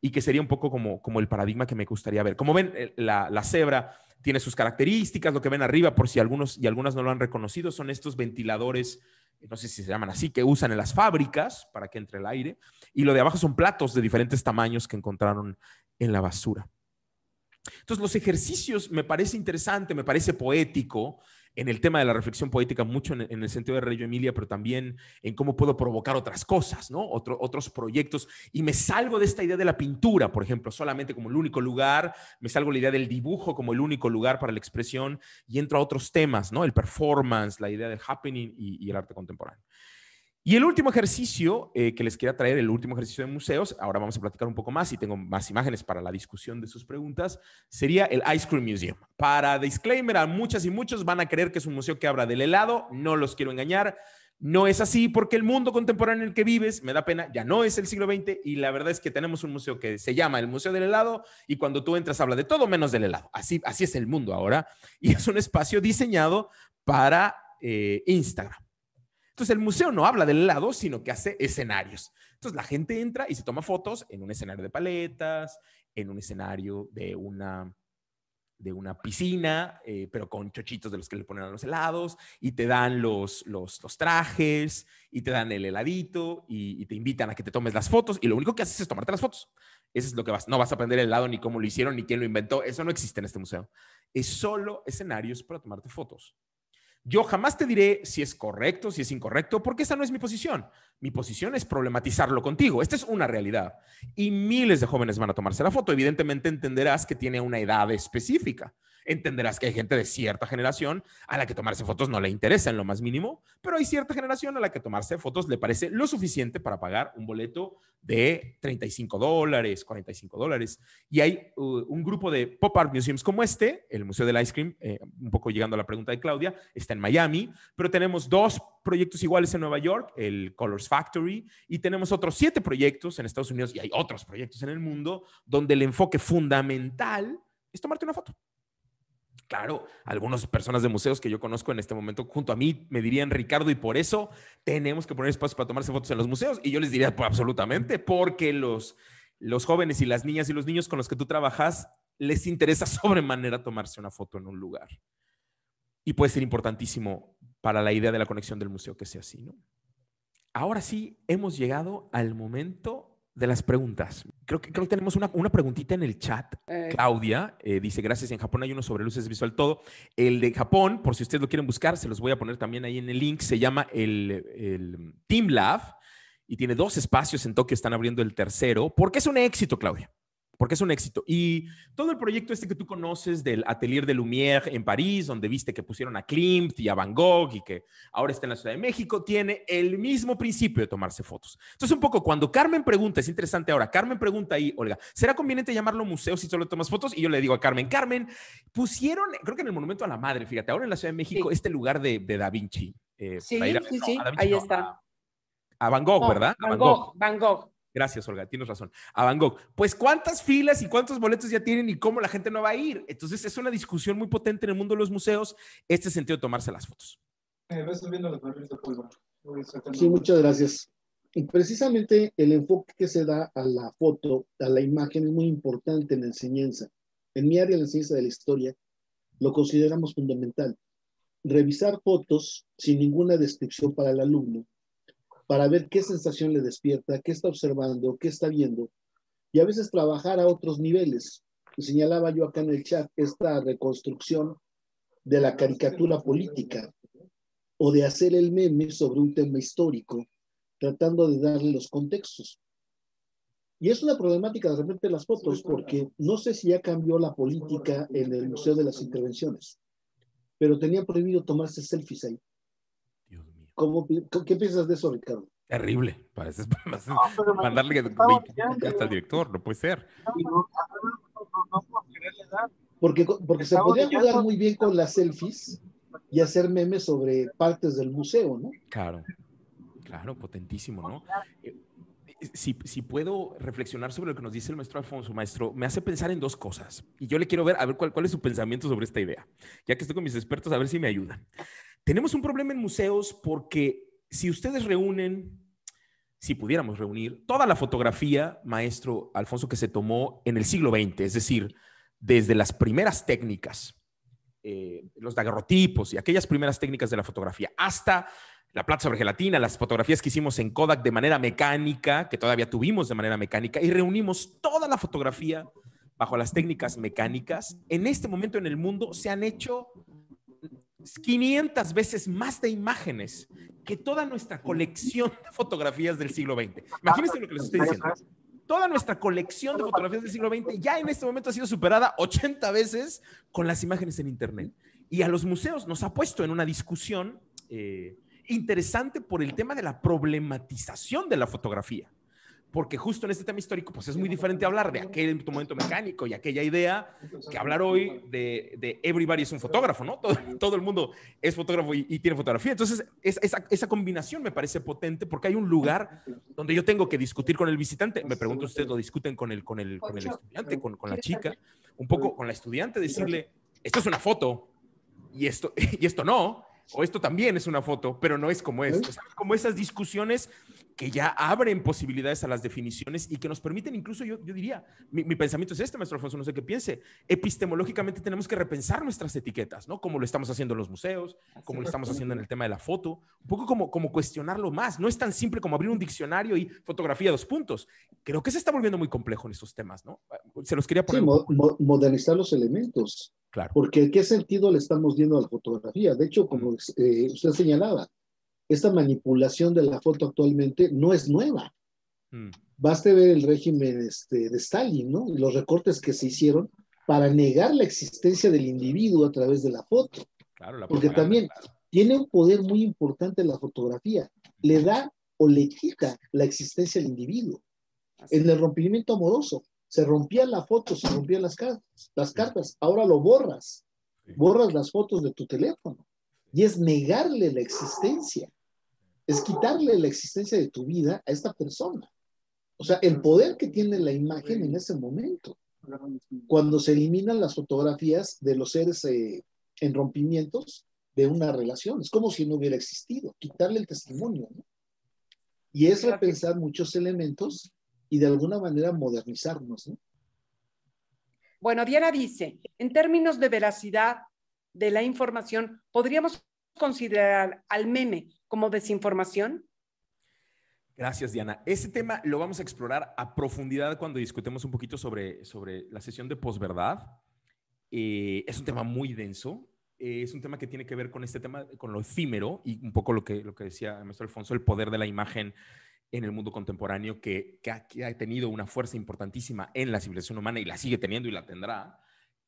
Speaker 1: y que sería un poco como el paradigma que me gustaría ver. Como ven, la cebra tiene sus características, lo que ven arriba, por si algunos y algunas no lo han reconocido, son estos ventiladores, no sé si se llaman así, que usan en las fábricas para que entre el aire, y lo de abajo son platos de diferentes tamaños que encontraron en la basura. Entonces, los ejercicios me parece interesante, me parece poético, en el tema de la reflexión poética, mucho en el sentido de Reggio Emilia, pero también en cómo puedo provocar otras cosas, ¿no? Otros proyectos, y me salgo de esta idea de la pintura, por ejemplo, solamente como el único lugar, me salgo de la idea del dibujo como el único lugar para la expresión, y entro a otros temas, ¿no? El performance, la idea del happening y el arte contemporáneo. Y el último ejercicio que les quería traer, el último ejercicio de museos, ahora vamos a platicar un poco más y tengo más imágenes para la discusión de sus preguntas, sería el Ice Cream Museum. Para disclaimer, a muchas y muchos van a creer que es un museo que habla del helado, no los quiero engañar, no es así porque el mundo contemporáneo en el que vives, me da pena, ya no es el siglo XX y la verdad es que tenemos un museo que se llama el Museo del Helado y cuando tú entras habla de todo menos del helado. Así es el mundo ahora y es un espacio diseñado para Instagram. Entonces el museo no habla del helado, sino que hace escenarios. Entonces la gente entra y se toma fotos en un escenario de paletas, en un escenario de una piscina, pero con chochitos de los que le ponen a los helados, y te dan los trajes, y te dan el heladito, y te invitan a que te tomes las fotos, y lo único que haces es tomarte las fotos. Eso es lo que no vas a aprender el helado, ni cómo lo hicieron, ni quién lo inventó. Eso no existe en este museo. Es solo escenarios para tomarte fotos. Yo jamás te diré si es correcto, si es incorrecto, porque esa no es mi posición. Mi posición es problematizarlo contigo. Esta es una realidad. Y miles de jóvenes van a tomarse la foto. Evidentemente entenderás que tiene una edad específica. Entenderás que hay gente de cierta generación a la que tomarse fotos no le interesa en lo más mínimo, pero hay cierta generación a la que tomarse fotos le parece lo suficiente para pagar un boleto de $35, $45. Y hay un grupo de pop art museums como este, el Museo del Ice Cream, un poco llegando a la pregunta de Claudia, está en Miami, pero tenemos 2 proyectos iguales en Nueva York, el Colors Factory, y tenemos otros 7 proyectos en Estados Unidos, y hay otros proyectos en el mundo donde el enfoque fundamental es tomarte una foto. Claro, algunas personas de museos que yo conozco en este momento junto a mí me dirían, Ricardo, y por eso tenemos que poner espacio para tomarse fotos en los museos. Y yo les diría, pues absolutamente, porque los jóvenes y las niñas y los niños con los que tú trabajas les interesa sobremanera tomarse una foto en un lugar. Y puede ser importantísimo para la idea de la conexión del museo que sea así, ¿no? Ahora sí, hemos llegado al momento de las preguntas. Creo que tenemos una preguntita en el chat. Claudia dice, gracias, en Japón hay uno sobre luces visual todo. El de Japón, por si ustedes lo quieren buscar, se los voy a poner también ahí en el link, se llama el Team Lab y tiene 2 espacios en Tokio, están abriendo el tercero, porque es un éxito, Claudia. Porque es un éxito. Y todo el proyecto este que tú conoces del Atelier de Lumière en París, donde viste que pusieron a Klimt y a Van Gogh y que ahora está en la Ciudad de México, tiene el mismo principio de tomarse fotos. Entonces, un poco cuando Carmen pregunta, es interesante ahora, Carmen pregunta ahí, Olga, ¿será conveniente llamarlo museo si solo tomas fotos? Y yo le digo a Carmen, pusieron, creo que en el Monumento a la Madre, fíjate, ahora en la Ciudad de México, este lugar de Da Vinci.
Speaker 2: Sí,
Speaker 1: a
Speaker 2: Da Vinci ahí está.
Speaker 1: A Van Gogh, ¿verdad?
Speaker 2: Van Gogh, Van Gogh.
Speaker 1: Gracias, Olga, tienes razón. A Van Gogh. Pues, ¿cuántas filas y cuántos boletos ya tienen y cómo la gente no va a ir? Entonces, es una discusión muy potente en el mundo de los museos, este sentido de tomarse las fotos.
Speaker 3: Sí, muchas gracias. Y precisamente el enfoque que se da a la foto, a la imagen, es muy importante en la enseñanza. En mi área, la enseñanza de la historia, lo consideramos fundamental. Revisar fotos sin ninguna descripción para el alumno, para ver qué sensación le despierta, qué está observando, qué está viendo, y a veces trabajar a otros niveles. Señalaba yo acá en el chat esta reconstrucción de la caricatura política o de hacer el meme sobre un tema histórico, tratando de darle los contextos. Y es una problemática de repente las fotos, porque no sé si ya cambió la política en el Museo de las Intervenciones, pero tenían prohibido tomarse selfies ahí. ¿Qué piensas de eso, Ricardo?
Speaker 1: Terrible. Parece mandarle hasta el director, no puede ser.
Speaker 3: Porque se podía jugar muy bien con las selfies y hacer memes sobre partes del museo, ¿no?
Speaker 1: Claro, potentísimo, ¿no? Si puedo reflexionar sobre lo que nos dice el maestro Alfonso, maestro, me hace pensar en 2 cosas. Y yo le quiero ver, a ver cuál es su pensamiento sobre esta idea. Ya que estoy con mis expertos, a ver si me ayudan. Tenemos un problema en museos porque si ustedes si pudiéramos reunir toda la fotografía, maestro Alfonso, que se tomó en el siglo XX, es decir, desde las primeras técnicas, los daguerrotipos y aquellas primeras técnicas de la fotografía, hasta la plata sobre gelatina, las fotografías que hicimos en Kodak de manera mecánica, que todavía tuvimos de manera mecánica, y reunimos toda la fotografía bajo las técnicas mecánicas, en este momento en el mundo se han hecho 500 veces más de imágenes que toda nuestra colección de fotografías del siglo XX. Imagínense lo que les estoy diciendo. Toda nuestra colección de fotografías del siglo XX ya en este momento ha sido superada 80 veces con las imágenes en Internet. Y a los museos nos ha puesto en una discusión interesante por el tema de la problematización de la fotografía. Porque justo en este tema histórico, pues es muy diferente hablar de aquel momento mecánico y aquella idea que hablar hoy de everybody es un fotógrafo, ¿no? Todo el mundo es fotógrafo y tiene fotografía. Entonces, esa combinación me parece potente porque hay un lugar donde yo tengo que discutir con el visitante. Me pregunto, ¿ustedes lo discuten con el estudiante, con la chica? Un poco con la estudiante, decirle, esto es una foto y esto no. O esto también es una foto, pero no es como esto. ¿Sabes? Como esas discusiones que ya abren posibilidades a las definiciones y que nos permiten incluso, yo diría, mi pensamiento es este, maestro Alfonso, no sé qué piense, epistemológicamente tenemos que repensar nuestras etiquetas, ¿no? Como lo estamos haciendo en los museos, como lo estamos haciendo en el tema de la foto, un poco como cuestionarlo más. No es tan simple como abrir un diccionario y fotografía 2 puntos. Creo que se está volviendo muy complejo en estos temas, ¿no? Se los quería poner.
Speaker 3: Sí, modernizar los elementos.
Speaker 1: Claro.
Speaker 3: Porque ¿qué sentido le estamos viendo a la fotografía? De hecho, como usted señalaba, esta manipulación de la foto actualmente no es nueva. Baste ver el régimen de Stalin, ¿no? Y los recortes que se hicieron para negar la existencia del individuo a través de la foto.
Speaker 1: Claro, la
Speaker 3: Porque
Speaker 1: propaganda,
Speaker 3: también
Speaker 1: claro.
Speaker 3: tiene un poder muy importante la fotografía. Le da o le quita la existencia al individuo. En el rompimiento amoroso, se rompía la foto, se rompían las cartas. Ahora lo borras. Borras las fotos de tu teléfono. Y es negarle la existencia. Es quitarle la existencia de tu vida a esta persona. O sea, el poder que tiene la imagen en ese momento. Cuando se eliminan las fotografías de los seres en rompimientos de una relación. Es como si no hubiera existido. Quitarle el testimonio, ¿no? Y es repensar muchos elementos y de alguna manera modernizarnos, ¿no?
Speaker 2: Bueno, Diana dice, en términos de veracidad de la información, ¿podríamos considerar al meme como desinformación?
Speaker 1: Gracias, Diana. Ese tema lo vamos a explorar a profundidad cuando discutemos un poquito sobre la sesión de posverdad. Es un tema muy denso. Es un tema que tiene que ver con este tema, con lo efímero y un poco lo que decía el maestro Alfonso, el poder de la imagen en el mundo contemporáneo que ha tenido una fuerza importantísima en la civilización humana y la sigue teniendo y la tendrá.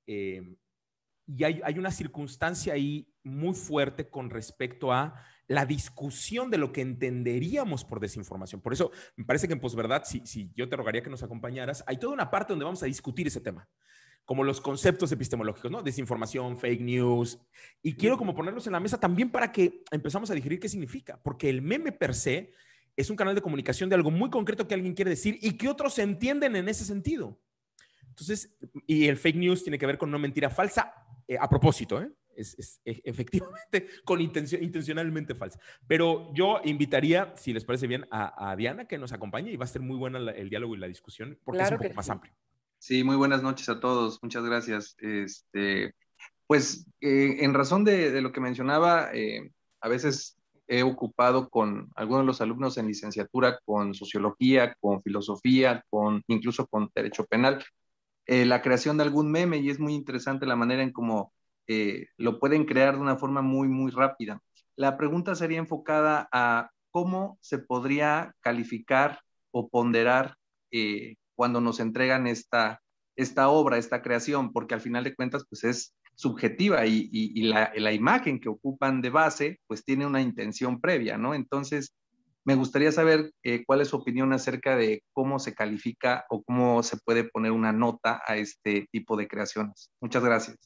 Speaker 1: Y hay una circunstancia ahí muy fuerte con respecto a la discusión de lo que entenderíamos por desinformación. Por eso me parece que en posverdad, si yo te rogaría que nos acompañaras, hay toda una parte donde vamos a discutir ese tema, como los conceptos epistemológicos, ¿no? Desinformación, fake news, y quiero como ponerlos en la mesa también para que empezamos a digerir qué significa, porque el meme per se es un canal de comunicación de algo muy concreto que alguien quiere decir y que otros entienden en ese sentido. Entonces, y el fake news tiene que ver con una mentira falsa a propósito, ¿eh? Es efectivamente con intencionalmente falsa. Pero yo invitaría, si les parece bien, a Diana que nos acompañe y va a ser muy buena el diálogo y la discusión porque es un
Speaker 2: Claro
Speaker 1: poco
Speaker 2: que
Speaker 1: más
Speaker 2: sí.
Speaker 1: amplio.
Speaker 4: Sí, muy buenas noches a todos. Muchas gracias. Pues en razón de lo que mencionaba, a veces he ocupado con algunos de los alumnos en licenciatura con sociología, con filosofía, incluso con derecho penal, la creación de algún meme y es muy interesante la manera en cómo lo pueden crear de una forma muy, muy rápida. La pregunta sería enfocada a cómo se podría calificar o ponderar cuando nos entregan esta obra, esta creación, porque al final de cuentas pues es subjetiva y la imagen que ocupan de base pues tiene una intención previa, ¿no? Entonces, me gustaría saber cuál es su opinión acerca de cómo se califica o cómo se puede poner una nota a este tipo de creaciones. Muchas gracias.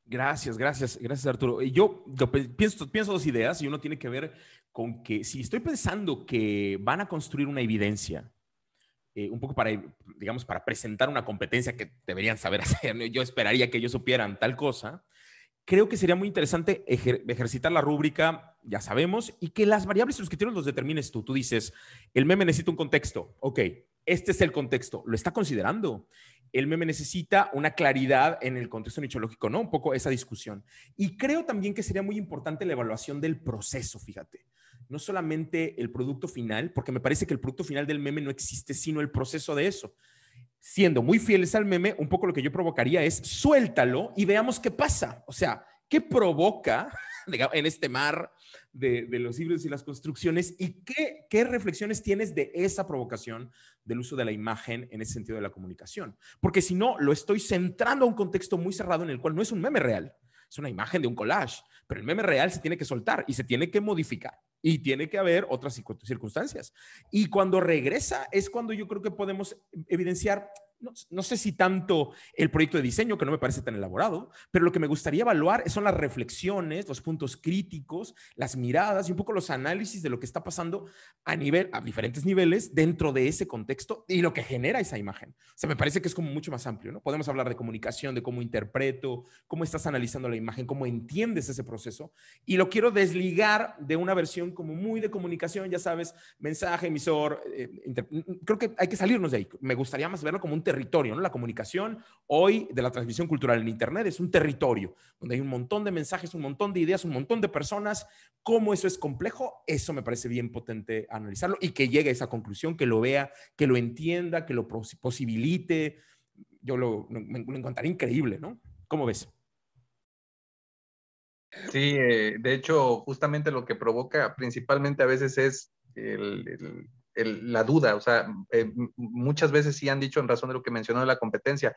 Speaker 1: Gracias Arturo. Y yo pienso dos ideas y uno tiene que ver con que si estoy pensando que van a construir una evidencia, un poco para, digamos, para presentar una competencia que deberían saber hacer, ¿no? Yo esperaría que ellos supieran tal cosa. Creo que sería muy interesante ejercitar la rúbrica, ya sabemos, y que las variables y los criterios los determines tú. Tú dices, el meme necesita un contexto. Ok, este es el contexto. ¿Lo está considerando? El meme necesita una claridad en el contexto nichológico, ¿no? Un poco esa discusión. Y creo también que sería muy importante la evaluación del proceso, fíjate. No solamente el producto final, porque me parece que el producto final del meme no existe, sino el proceso de eso. Siendo muy fieles al meme, un poco lo que yo provocaría es suéltalo y veamos qué pasa. O sea, ¿qué provoca en este mar de los híbridos y las construcciones y qué reflexiones tienes de esa provocación del uso de la imagen en ese sentido de la comunicación? Porque si no, lo estoy centrando a un contexto muy cerrado en el cual no es un meme real, es una imagen de un collage, pero el meme real se tiene que soltar y se tiene que modificar y tiene que haber otras circunstancias. Y cuando regresa es cuando yo creo que podemos evidenciar, no sé si tanto el proyecto de diseño, que no me parece tan elaborado, pero lo que me gustaría evaluar son las reflexiones, los puntos críticos, las miradas y un poco los análisis de lo que está pasando a diferentes niveles dentro de ese contexto y lo que genera esa imagen. O sea, me parece que es como mucho más amplio, ¿no? Podemos hablar de comunicación, de cómo interpreto, cómo estás analizando la imagen, cómo entiendes ese proceso y lo quiero desligar de una versión como muy de comunicación, ya sabes, mensaje, emisor, creo que hay que salirnos de ahí. Me gustaría más verlo como un territorio, ¿no? La comunicación hoy de la transmisión cultural en Internet es un territorio donde hay un montón de mensajes, un montón de ideas, un montón de personas. ¿Cómo eso es complejo? Eso me parece bien potente analizarlo y que llegue a esa conclusión, que lo vea, que lo entienda, que lo posibilite. Yo me encontraría increíble, ¿no? ¿Cómo ves?
Speaker 4: Sí, de hecho, justamente lo que provoca principalmente a veces es la duda, o sea, muchas veces sí han dicho en razón de lo que mencionó de la competencia,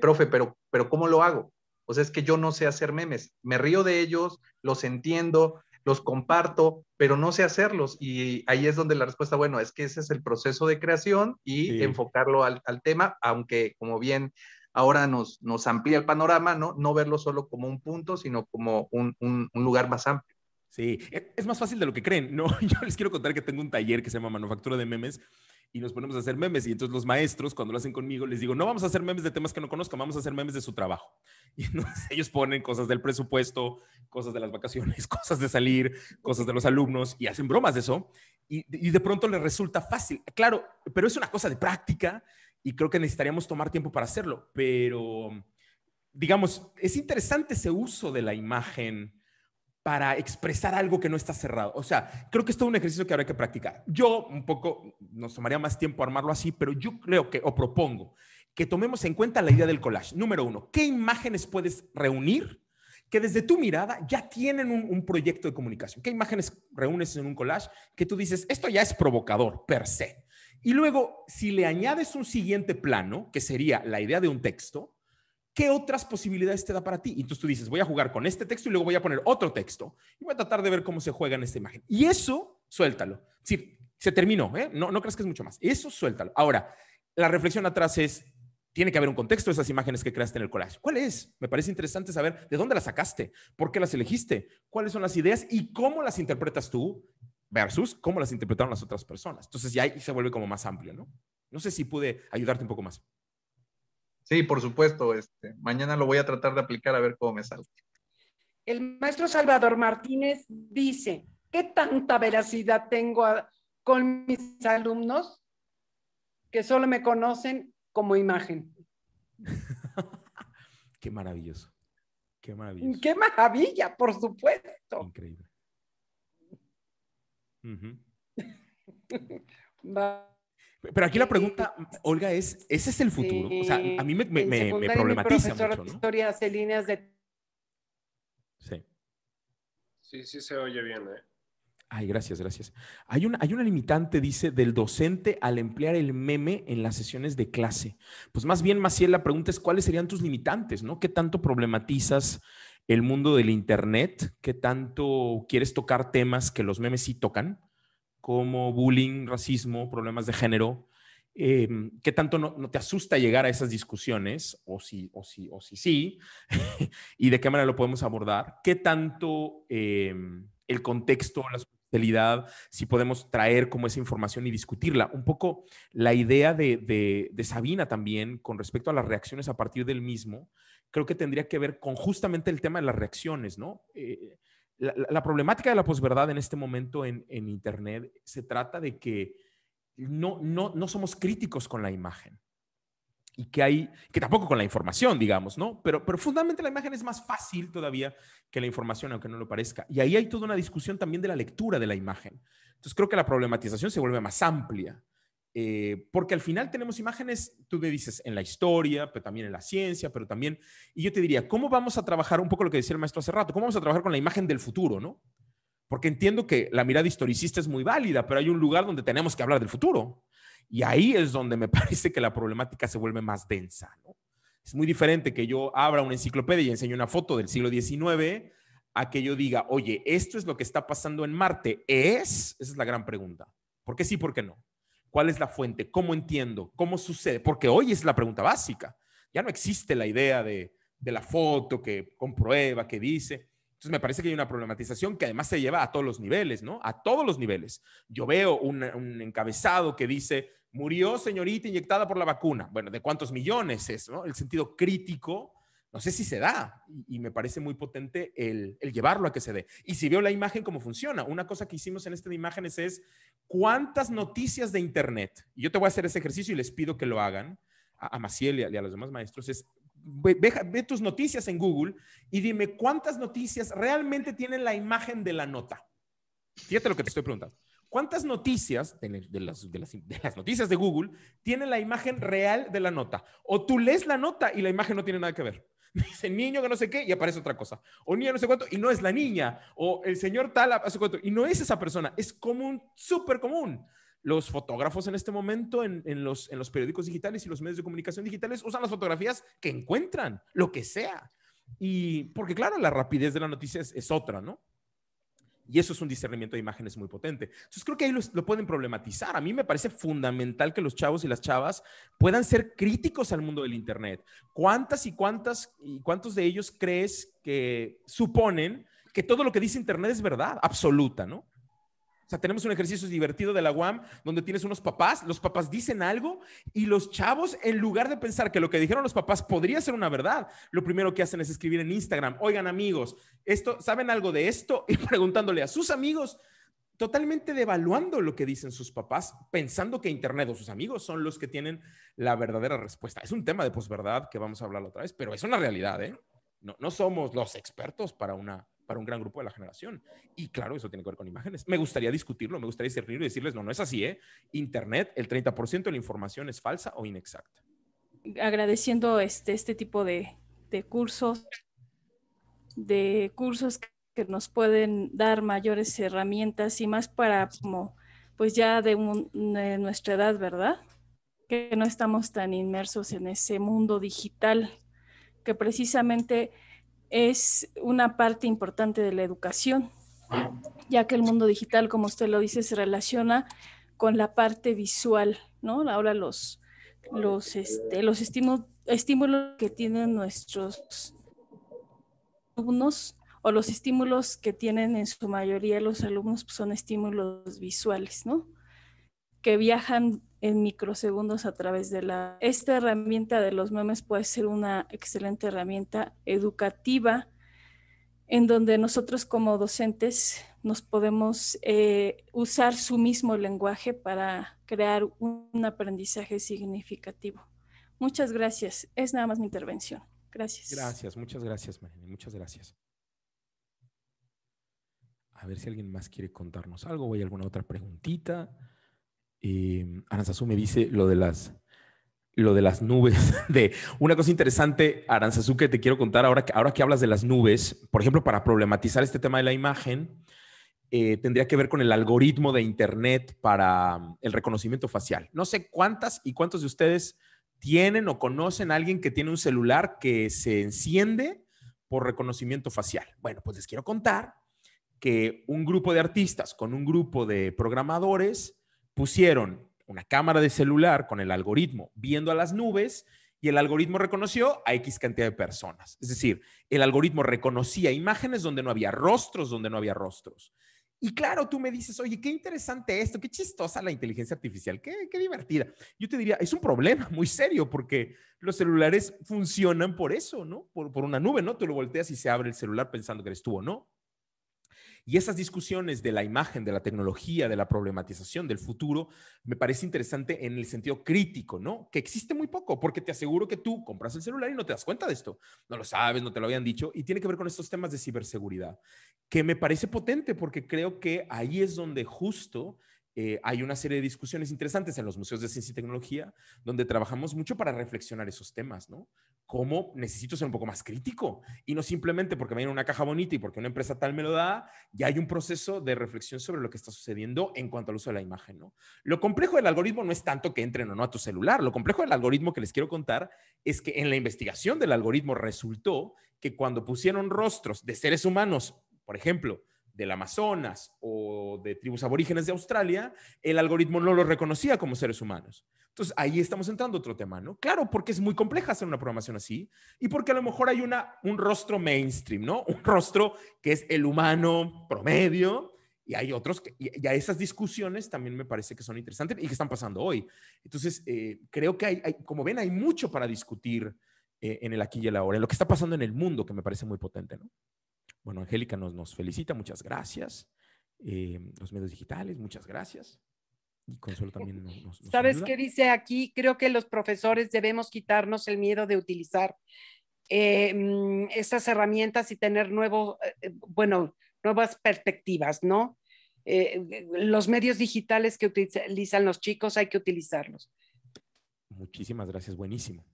Speaker 4: profe, pero ¿cómo lo hago? O sea, es que yo no sé hacer memes. Me río de ellos, los entiendo, los comparto, pero no sé hacerlos. Y ahí es donde la respuesta, bueno, es que ese es el proceso de creación y
Speaker 1: Sí.
Speaker 4: enfocarlo al tema, aunque como bien ahora nos amplía el panorama, ¿no? No verlo solo como un punto, sino como un lugar más amplio.
Speaker 1: Sí, es más fácil de lo que creen, ¿no? Yo les quiero contar que tengo un taller que se llama Manufactura de Memes y nos ponemos a hacer memes y entonces los maestros cuando lo hacen conmigo les digo, no vamos a hacer memes de temas que no conozcan, vamos a hacer memes de su trabajo. Y entonces ellos ponen cosas del presupuesto, cosas de las vacaciones, cosas de salir, cosas de los alumnos y hacen bromas de eso y de pronto les resulta fácil. Claro, pero es una cosa de práctica y creo que necesitaríamos tomar tiempo para hacerlo, pero digamos, es interesante ese uso de la imagen para expresar algo que no está cerrado. O sea, creo que es todo un ejercicio que habrá que practicar. Yo un poco, nos tomaría más tiempo armarlo así, pero yo creo que, o propongo, que tomemos en cuenta la idea del collage. Número uno, ¿qué imágenes puedes reunir que desde tu mirada ya tienen un proyecto de comunicación? ¿Qué imágenes reúnes en un collage que tú dices, esto ya es provocador per se? Y luego, si le añades un siguiente plano, que sería la idea de un texto, ¿qué otras posibilidades te da para ti? Y entonces tú dices, voy a jugar con este texto y luego voy a poner otro texto y voy a tratar de ver cómo se juega en esta imagen. Y eso, suéltalo. Sí, se terminó, ¿eh? No creas que es mucho más. Eso, suéltalo. Ahora, la reflexión atrás es, tiene que haber un contexto de esas imágenes que creaste en el collage. ¿Cuál es? Me parece interesante saber de dónde las sacaste, por qué las elegiste, cuáles son las ideas y cómo las interpretas tú versus cómo las interpretaron las otras personas. Entonces ya ahí se vuelve como más amplio, ¿no? No sé si pude ayudarte un poco más.
Speaker 4: Sí, por supuesto. Mañana lo voy a tratar de aplicar a ver cómo me sale.
Speaker 2: El maestro Salvador Martínez dice, ¿qué tanta veracidad tengo con mis alumnos que solo me conocen como imagen?
Speaker 1: Qué maravilloso. Qué maravilloso.
Speaker 2: ¡Qué maravilla, por supuesto!
Speaker 1: Increíble. Pero aquí la pregunta, Olga, es, ¿ese es el futuro? O sea, a mí me problematiza mucho, ¿no?
Speaker 2: Mi historia hace líneas de...
Speaker 1: Sí.
Speaker 5: Sí se oye bien, ¿eh?
Speaker 1: Ay, gracias. Hay una limitante, dice, del docente al emplear el meme en las sesiones de clase. Pues más bien, Maciel, la pregunta es, ¿cuáles serían tus limitantes, no? ¿Qué tanto problematizas el mundo del Internet? ¿Qué tanto quieres tocar temas que los memes sí tocan? Como bullying, racismo, problemas de género. ¿Qué tanto no te asusta llegar a esas discusiones? O sí. ¿Y de qué manera lo podemos abordar? ¿Qué tanto el contexto, la superficialidad, si podemos traer como esa información y discutirla? Un poco la idea de Sabina también con respecto a las reacciones a partir del mismo, creo que tendría que ver con justamente el tema de las reacciones, ¿no? La problemática de la posverdad en este momento en Internet se trata de que no somos críticos con la imagen y que tampoco con la información, digamos, ¿no? Pero fundamentalmente la imagen es más fácil todavía que la información, aunque no lo parezca. Y ahí hay toda una discusión también de la lectura de la imagen. Entonces creo que la problematización se vuelve más amplia. Porque al final tenemos imágenes, tú me dices, en la historia, pero también en la ciencia, pero también, y yo te diría, ¿cómo vamos a trabajar un poco lo que decía el maestro hace rato? ¿Cómo vamos a trabajar con la imagen del futuro, no? Porque entiendo que la mirada historicista es muy válida, pero hay un lugar donde tenemos que hablar del futuro. Y ahí es donde me parece que la problemática se vuelve más densa, ¿no? Es muy diferente que yo abra una enciclopedia y enseñe una foto del siglo XIX a que yo diga, oye, esto es lo que está pasando en Marte. Esa es la gran pregunta. ¿Por qué sí, por qué no? ¿Cuál es la fuente? ¿Cómo entiendo? ¿Cómo sucede? Porque hoy es la pregunta básica. Ya no existe la idea de la foto que comprueba, que dice. Entonces me parece que hay una problematización que además se lleva a todos los niveles, ¿no? A todos los niveles. Yo veo un encabezado que dice, murió señorita inyectada por la vacuna. Bueno, ¿de cuántos millones es, no? El sentido crítico, no sé si se da, y me parece muy potente el llevarlo a que se dé. Y si veo la imagen, ¿cómo funciona? Una cosa que hicimos en este de imágenes es cuántas noticias de Internet, y yo te voy a hacer ese ejercicio y les pido que lo hagan, a Maciel y a los demás maestros, es ve tus noticias en Google y dime cuántas noticias realmente tienen la imagen de la nota. Fíjate lo que te estoy preguntando. ¿Cuántas noticias de las noticias de Google tienen la imagen real de la nota? O tú lees la nota y la imagen no tiene nada que ver. Dice niño que no sé qué y aparece otra cosa. O niño no sé cuánto y no es la niña. O el señor tal hace cuánto y no es esa persona. Es común, súper común. Los fotógrafos en este momento en los periódicos digitales y los medios de comunicación digitales usan las fotografías que encuentran, lo que sea. Y porque claro, la rapidez de la noticia es otra, ¿no? Y eso es un discernimiento de imágenes muy potente. Entonces creo que ahí lo pueden problematizar. A mí me parece fundamental que los chavos y las chavas puedan ser críticos al mundo del Internet. ¿Cuántas y cuántos de ellos crees que suponen que todo lo que dice Internet es verdad absoluta, ¿no? O sea, tenemos un ejercicio divertido de la UAM donde tienes unos papás, los papás dicen algo y los chavos, en lugar de pensar que lo que dijeron los papás podría ser una verdad, lo primero que hacen es escribir en Instagram, oigan amigos, ¿saben algo de esto? Y preguntándole a sus amigos, totalmente devaluando lo que dicen sus papás, pensando que Internet o sus amigos son los que tienen la verdadera respuesta. Es un tema de posverdad que vamos a hablar otra vez, pero es una realidad, ¿eh? No somos los expertos para un gran grupo de la generación. Y claro, eso tiene que ver con imágenes. Me gustaría discutirlo, me gustaría discernirlo y decirles, no es así, ¿eh? Internet, el 30% de la información es falsa o inexacta.
Speaker 6: Agradeciendo este tipo de cursos, que nos pueden dar mayores herramientas y más para como, pues ya de nuestra edad, ¿verdad? Que no estamos tan inmersos en ese mundo digital, que precisamente es una parte importante de la educación, ya que el mundo digital, como usted lo dice, se relaciona con la parte visual, ¿no? Ahora los estímulos que tienen nuestros alumnos o los estímulos que tienen en su mayoría los alumnos pues son estímulos visuales, ¿no? Que viajan en microsegundos a través de esta herramienta de los memes puede ser una excelente herramienta educativa en donde nosotros como docentes nos podemos usar su mismo lenguaje para crear un aprendizaje significativo. Muchas gracias. Es nada más mi intervención. Gracias.
Speaker 1: Gracias, muchas gracias, Mariana. Muchas gracias. A ver si alguien más quiere contarnos algo o hay alguna otra preguntita. Aranzazú me dice lo de las nubes. Una cosa interesante, Aranzazú, que te quiero contar ahora que hablas de las nubes, por ejemplo, para problematizar este tema de la imagen, tendría que ver con el algoritmo de Internet para el reconocimiento facial. No sé cuántas y cuántos de ustedes tienen o conocen a alguien que tiene un celular que se enciende por reconocimiento facial. Bueno, pues les quiero contar que un grupo de artistas con un grupo de programadores pusieron una cámara de celular con el algoritmo viendo a las nubes y el algoritmo reconoció a X cantidad de personas. Es decir, el algoritmo reconocía imágenes donde no había rostros, Y claro, tú me dices, oye, qué interesante esto, qué chistosa la inteligencia artificial, qué divertida. Yo te diría, es un problema muy serio porque los celulares funcionan por eso, ¿no? Por una nube, ¿no? Tú lo volteas y se abre el celular pensando que eres tú o no. Y esas discusiones de la imagen, de la tecnología, de la problematización del futuro, me parece interesante en el sentido crítico, ¿no? Que existe muy poco, porque te aseguro que tú compras el celular y no te das cuenta de esto. No lo sabes, no te lo habían dicho, y tiene que ver con estos temas de ciberseguridad, que me parece potente porque creo que ahí es donde justo hay una serie de discusiones interesantes en los museos de ciencia y tecnología, donde trabajamos mucho para reflexionar esos temas, ¿no? Cómo necesito ser un poco más crítico y no simplemente porque me viene una caja bonita y porque una empresa tal me lo da, ya hay un proceso de reflexión sobre lo que está sucediendo en cuanto al uso de la imagen, ¿no? Lo complejo del algoritmo no es tanto que entren o no a tu celular, lo complejo del algoritmo que les quiero contar es que en la investigación del algoritmo resultó que cuando pusieron rostros de seres humanos, por ejemplo, del Amazonas o de tribus aborígenes de Australia, el algoritmo no los reconocía como seres humanos. Entonces, ahí estamos entrando a otro tema, ¿no? Claro, porque es muy compleja hacer una programación así y porque a lo mejor hay un rostro mainstream, ¿no? Un rostro que es el humano promedio y hay otros que, y a esas discusiones también me parece que son interesantes y que están pasando hoy. Entonces, creo que como ven, hay mucho para discutir en el aquí y el ahora, en lo que está pasando en el mundo, que me parece muy potente, ¿no? Bueno, Angélica nos felicita, muchas gracias. Los medios digitales, muchas gracias. Y Consuelo también nos
Speaker 2: ¿Sabes
Speaker 1: ayuda.
Speaker 2: qué dice aquí? Creo que los profesores debemos quitarnos el miedo de utilizar estas herramientas y tener nuevas perspectivas, ¿no? Los medios digitales que utilizan los chicos hay que utilizarlos.
Speaker 1: Muchísimas gracias, buenísimo.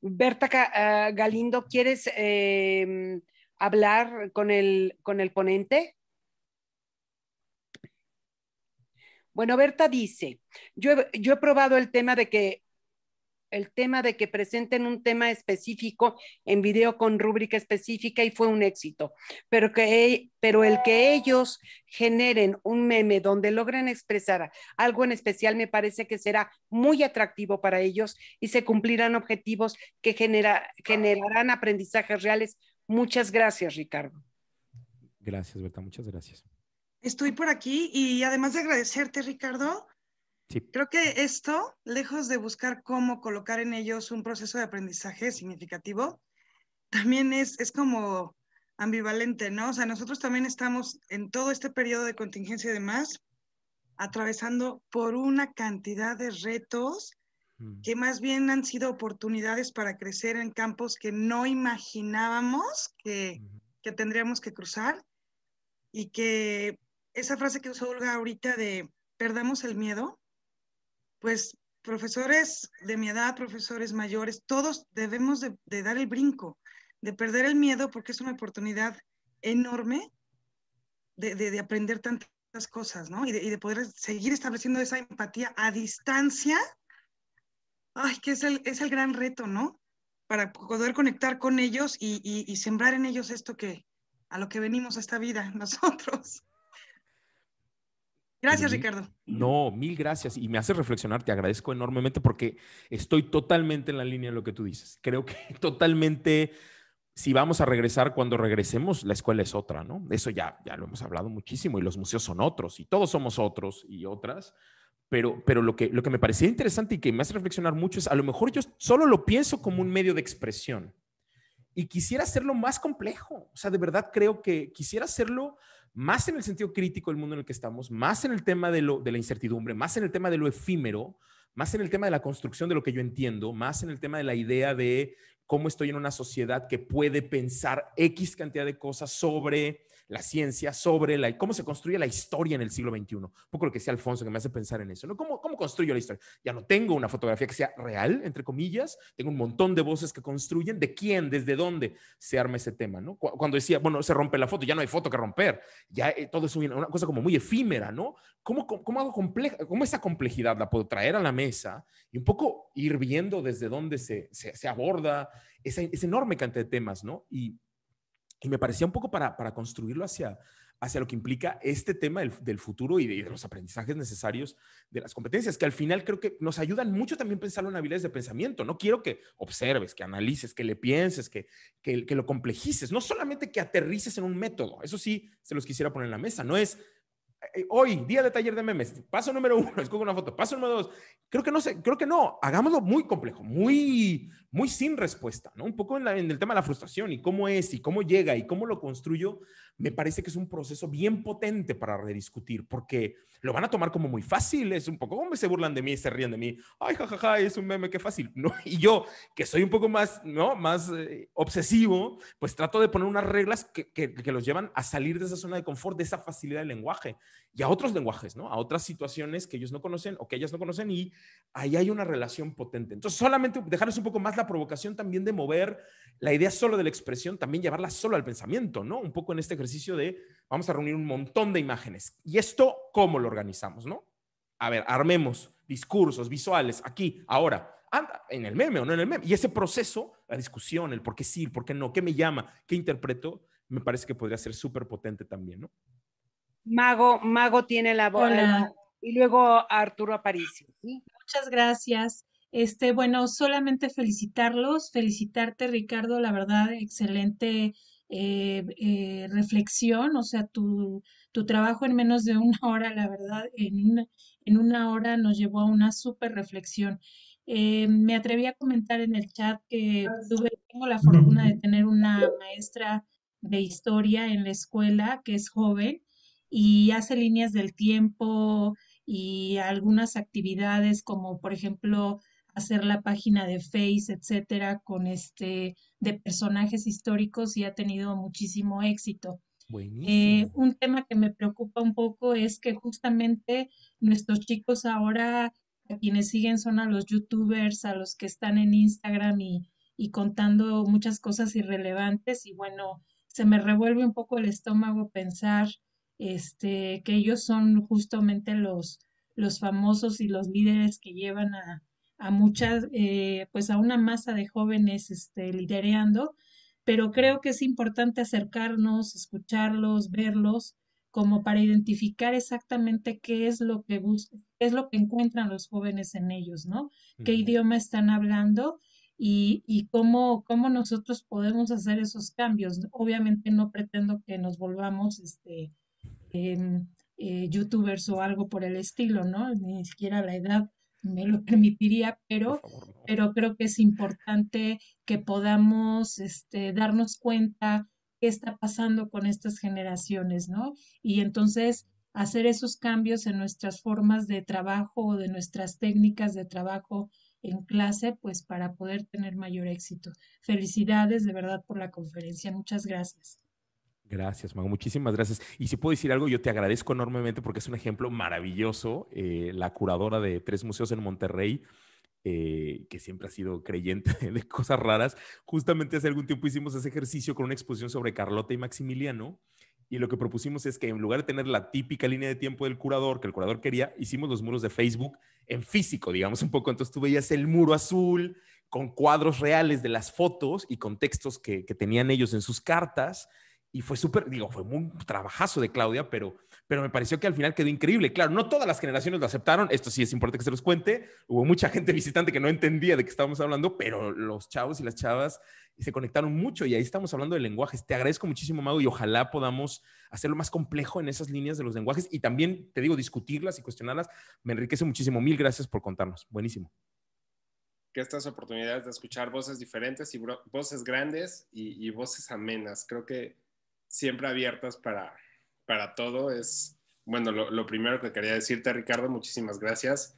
Speaker 2: Berta Galindo, ¿quieres hablar con el ponente? Bueno, Berta dice, yo he probado el tema de que presenten un tema específico en video con rúbrica específica y fue un éxito, pero el que ellos generen un meme donde logren expresar algo en especial me parece que será muy atractivo para ellos y se cumplirán objetivos que generarán aprendizajes reales. Muchas gracias, Ricardo.
Speaker 1: Gracias, Berta, muchas gracias.
Speaker 7: Estoy por aquí y además de agradecerte, Ricardo,
Speaker 1: Sí.
Speaker 7: creo que esto, lejos de buscar cómo colocar en ellos un proceso de aprendizaje significativo, también es como ambivalente, ¿no? O sea, nosotros también estamos en todo este periodo de contingencia y demás, atravesando por una cantidad de retos que más bien han sido oportunidades para crecer en campos que no imaginábamos que tendríamos que cruzar, y que esa frase que usó Olga ahorita de perdamos el miedo, pues profesores de mi edad, profesores mayores, todos debemos de dar el brinco, de perder el miedo, porque es una oportunidad enorme de aprender tantas cosas, ¿no? Y de poder seguir estableciendo esa empatía a distancia. Ay, que es el gran reto, ¿no? Para poder conectar con ellos y sembrar en ellos esto que a lo que venimos a esta vida nosotros. Gracias, Ricardo.
Speaker 1: No, mil gracias. Y me hace reflexionar, te agradezco enormemente porque estoy totalmente en la línea de lo que tú dices. Creo que totalmente, si vamos a regresar, cuando regresemos, la escuela es otra, ¿no? Eso ya lo hemos hablado muchísimo y los museos son otros y todos somos otros y otras. Pero lo que me parecía interesante y que me hace reflexionar mucho es, a lo mejor yo solo lo pienso como un medio de expresión y quisiera hacerlo más complejo. O sea, de verdad creo que quisiera hacerlo más en el sentido crítico del mundo en el que estamos, más en el tema de la incertidumbre, más en el tema de lo efímero, más en el tema de la construcción de lo que yo entiendo, más en el tema de la idea de cómo estoy en una sociedad que puede pensar X cantidad de cosas sobre la ciencia, sobre cómo se construye la historia en el siglo XXI. Un poco lo que decía Alfonso, que me hace pensar en eso, ¿no? ¿Cómo construyo la historia? Ya no tengo una fotografía que sea real, entre comillas, tengo un montón de voces que construyen de quién, desde dónde se arma ese tema, ¿no? Cuando decía, bueno, se rompe la foto, ya no hay foto que romper, ya todo es una cosa como muy efímera, ¿no? ¿Cómo hago compleja? ¿Cómo esa complejidad la puedo traer a la mesa y un poco ir viendo desde dónde se aborda esa enorme cantidad de temas, ¿no? Y me parecía un poco para construirlo hacia lo que implica este tema del futuro y de los aprendizajes necesarios de las competencias, que al final creo que nos ayudan mucho también pensarlo en habilidades de pensamiento. No quiero que observes, que analices, que le pienses, que lo complejices, no solamente que aterrices en un método. Eso sí, se los quisiera poner en la mesa. No es hoy, día de taller de memes, paso número 1, escoge una foto, paso número 2. Creo que no, hagámoslo muy complejo, muy sin respuesta, ¿no? Un poco en el tema de la frustración y cómo es y cómo llega y cómo lo construyo, me parece que es un proceso bien potente para rediscutir, porque lo van a tomar como muy fácil, es un poco como se burlan de mí, se ríen de mí, ay, jajaja, es un meme, qué fácil, ¿no? Y yo, que soy un poco más, ¿no? Más obsesivo, pues trato de poner unas reglas que los llevan a salir de esa zona de confort, de esa facilidad del lenguaje y a otros lenguajes, ¿no? A otras situaciones que ellos no conocen o que ellas no conocen, y ahí hay una relación potente. Entonces, solamente dejarles un poco más la provocación también de mover la idea solo de la expresión, también llevarla solo al pensamiento, ¿no? Un poco en este ejercicio de vamos a reunir un montón de imágenes. ¿Y esto cómo lo organizamos, no? A ver, armemos discursos visuales aquí, ahora, anda, en el meme o no en el meme. Y ese proceso, la discusión, el por qué sí, el por qué no, qué me llama, qué interpreto, me parece que podría ser súper potente también, ¿no?
Speaker 2: Mago tiene la voz. Y luego Arturo Aparicio, ¿sí?
Speaker 8: Muchas gracias. Bueno, solamente felicitarte, Ricardo, la verdad, excelente reflexión, o sea, tu trabajo en menos de una hora, la verdad, en una hora nos llevó a una súper reflexión. Me atreví a comentar en el chat que tengo la fortuna de tener una maestra de historia en la escuela que es joven y hace líneas del tiempo y algunas actividades como por ejemplo hacer la página de Face, etcétera, con de personajes históricos y ha tenido muchísimo éxito.
Speaker 1: Buenísimo.
Speaker 8: Un tema que me preocupa un poco es que justamente nuestros chicos ahora, a quienes siguen son a los youtubers, a los que están en Instagram y contando muchas cosas irrelevantes y bueno, se me revuelve un poco el estómago pensar que ellos son justamente los famosos y los líderes que llevan a muchas, pues a una masa de jóvenes liderando, pero creo que es importante acercarnos, escucharlos, verlos, como para identificar exactamente qué es lo que buscan, qué es lo que encuentran los jóvenes en ellos, ¿no? ¿Qué idioma están hablando? Y cómo nosotros podemos hacer esos cambios. Obviamente no pretendo que nos volvamos em, youtubers o algo por el estilo, ¿no? Ni siquiera la edad me lo permitiría,
Speaker 1: Por favor, no.
Speaker 8: pero creo que es importante que podamos darnos cuenta qué está pasando con estas generaciones, ¿no? Y entonces hacer esos cambios en nuestras formas de trabajo o de nuestras técnicas de trabajo en clase, pues para poder tener mayor éxito. Felicidades de verdad por la conferencia. Muchas gracias.
Speaker 1: Gracias, Mago. Muchísimas gracias. Y si puedo decir algo, yo te agradezco enormemente porque es un ejemplo maravilloso. La curadora de 3 museos en Monterrey, que siempre ha sido creyente de cosas raras, justamente hace algún tiempo hicimos ese ejercicio con una exposición sobre Carlota y Maximiliano. Y lo que propusimos es que en lugar de tener la típica línea de tiempo del curador, que el curador quería, hicimos los muros de Facebook en físico, digamos un poco. Entonces tú veías el muro azul con cuadros reales de las fotos y con textos que tenían ellos en sus cartas. Y fue súper, digo, fue un trabajazo de Claudia, pero me pareció que al final quedó increíble. Claro, no todas las generaciones lo aceptaron, esto sí es importante que se los cuente. Hubo mucha gente visitante que no entendía de qué estábamos hablando, pero los chavos y las chavas se conectaron mucho y ahí estamos hablando de lenguajes. Te agradezco muchísimo, Mago, y ojalá podamos hacerlo más complejo en esas líneas de los lenguajes y también, te digo, discutirlas y cuestionarlas. Me enriquece muchísimo. Mil gracias por contarnos. Buenísimo.
Speaker 5: Que estas oportunidades de escuchar voces diferentes y voces grandes y voces amenas, creo que siempre abiertas para todo. Es, bueno, lo primero que quería decirte, Ricardo, muchísimas gracias.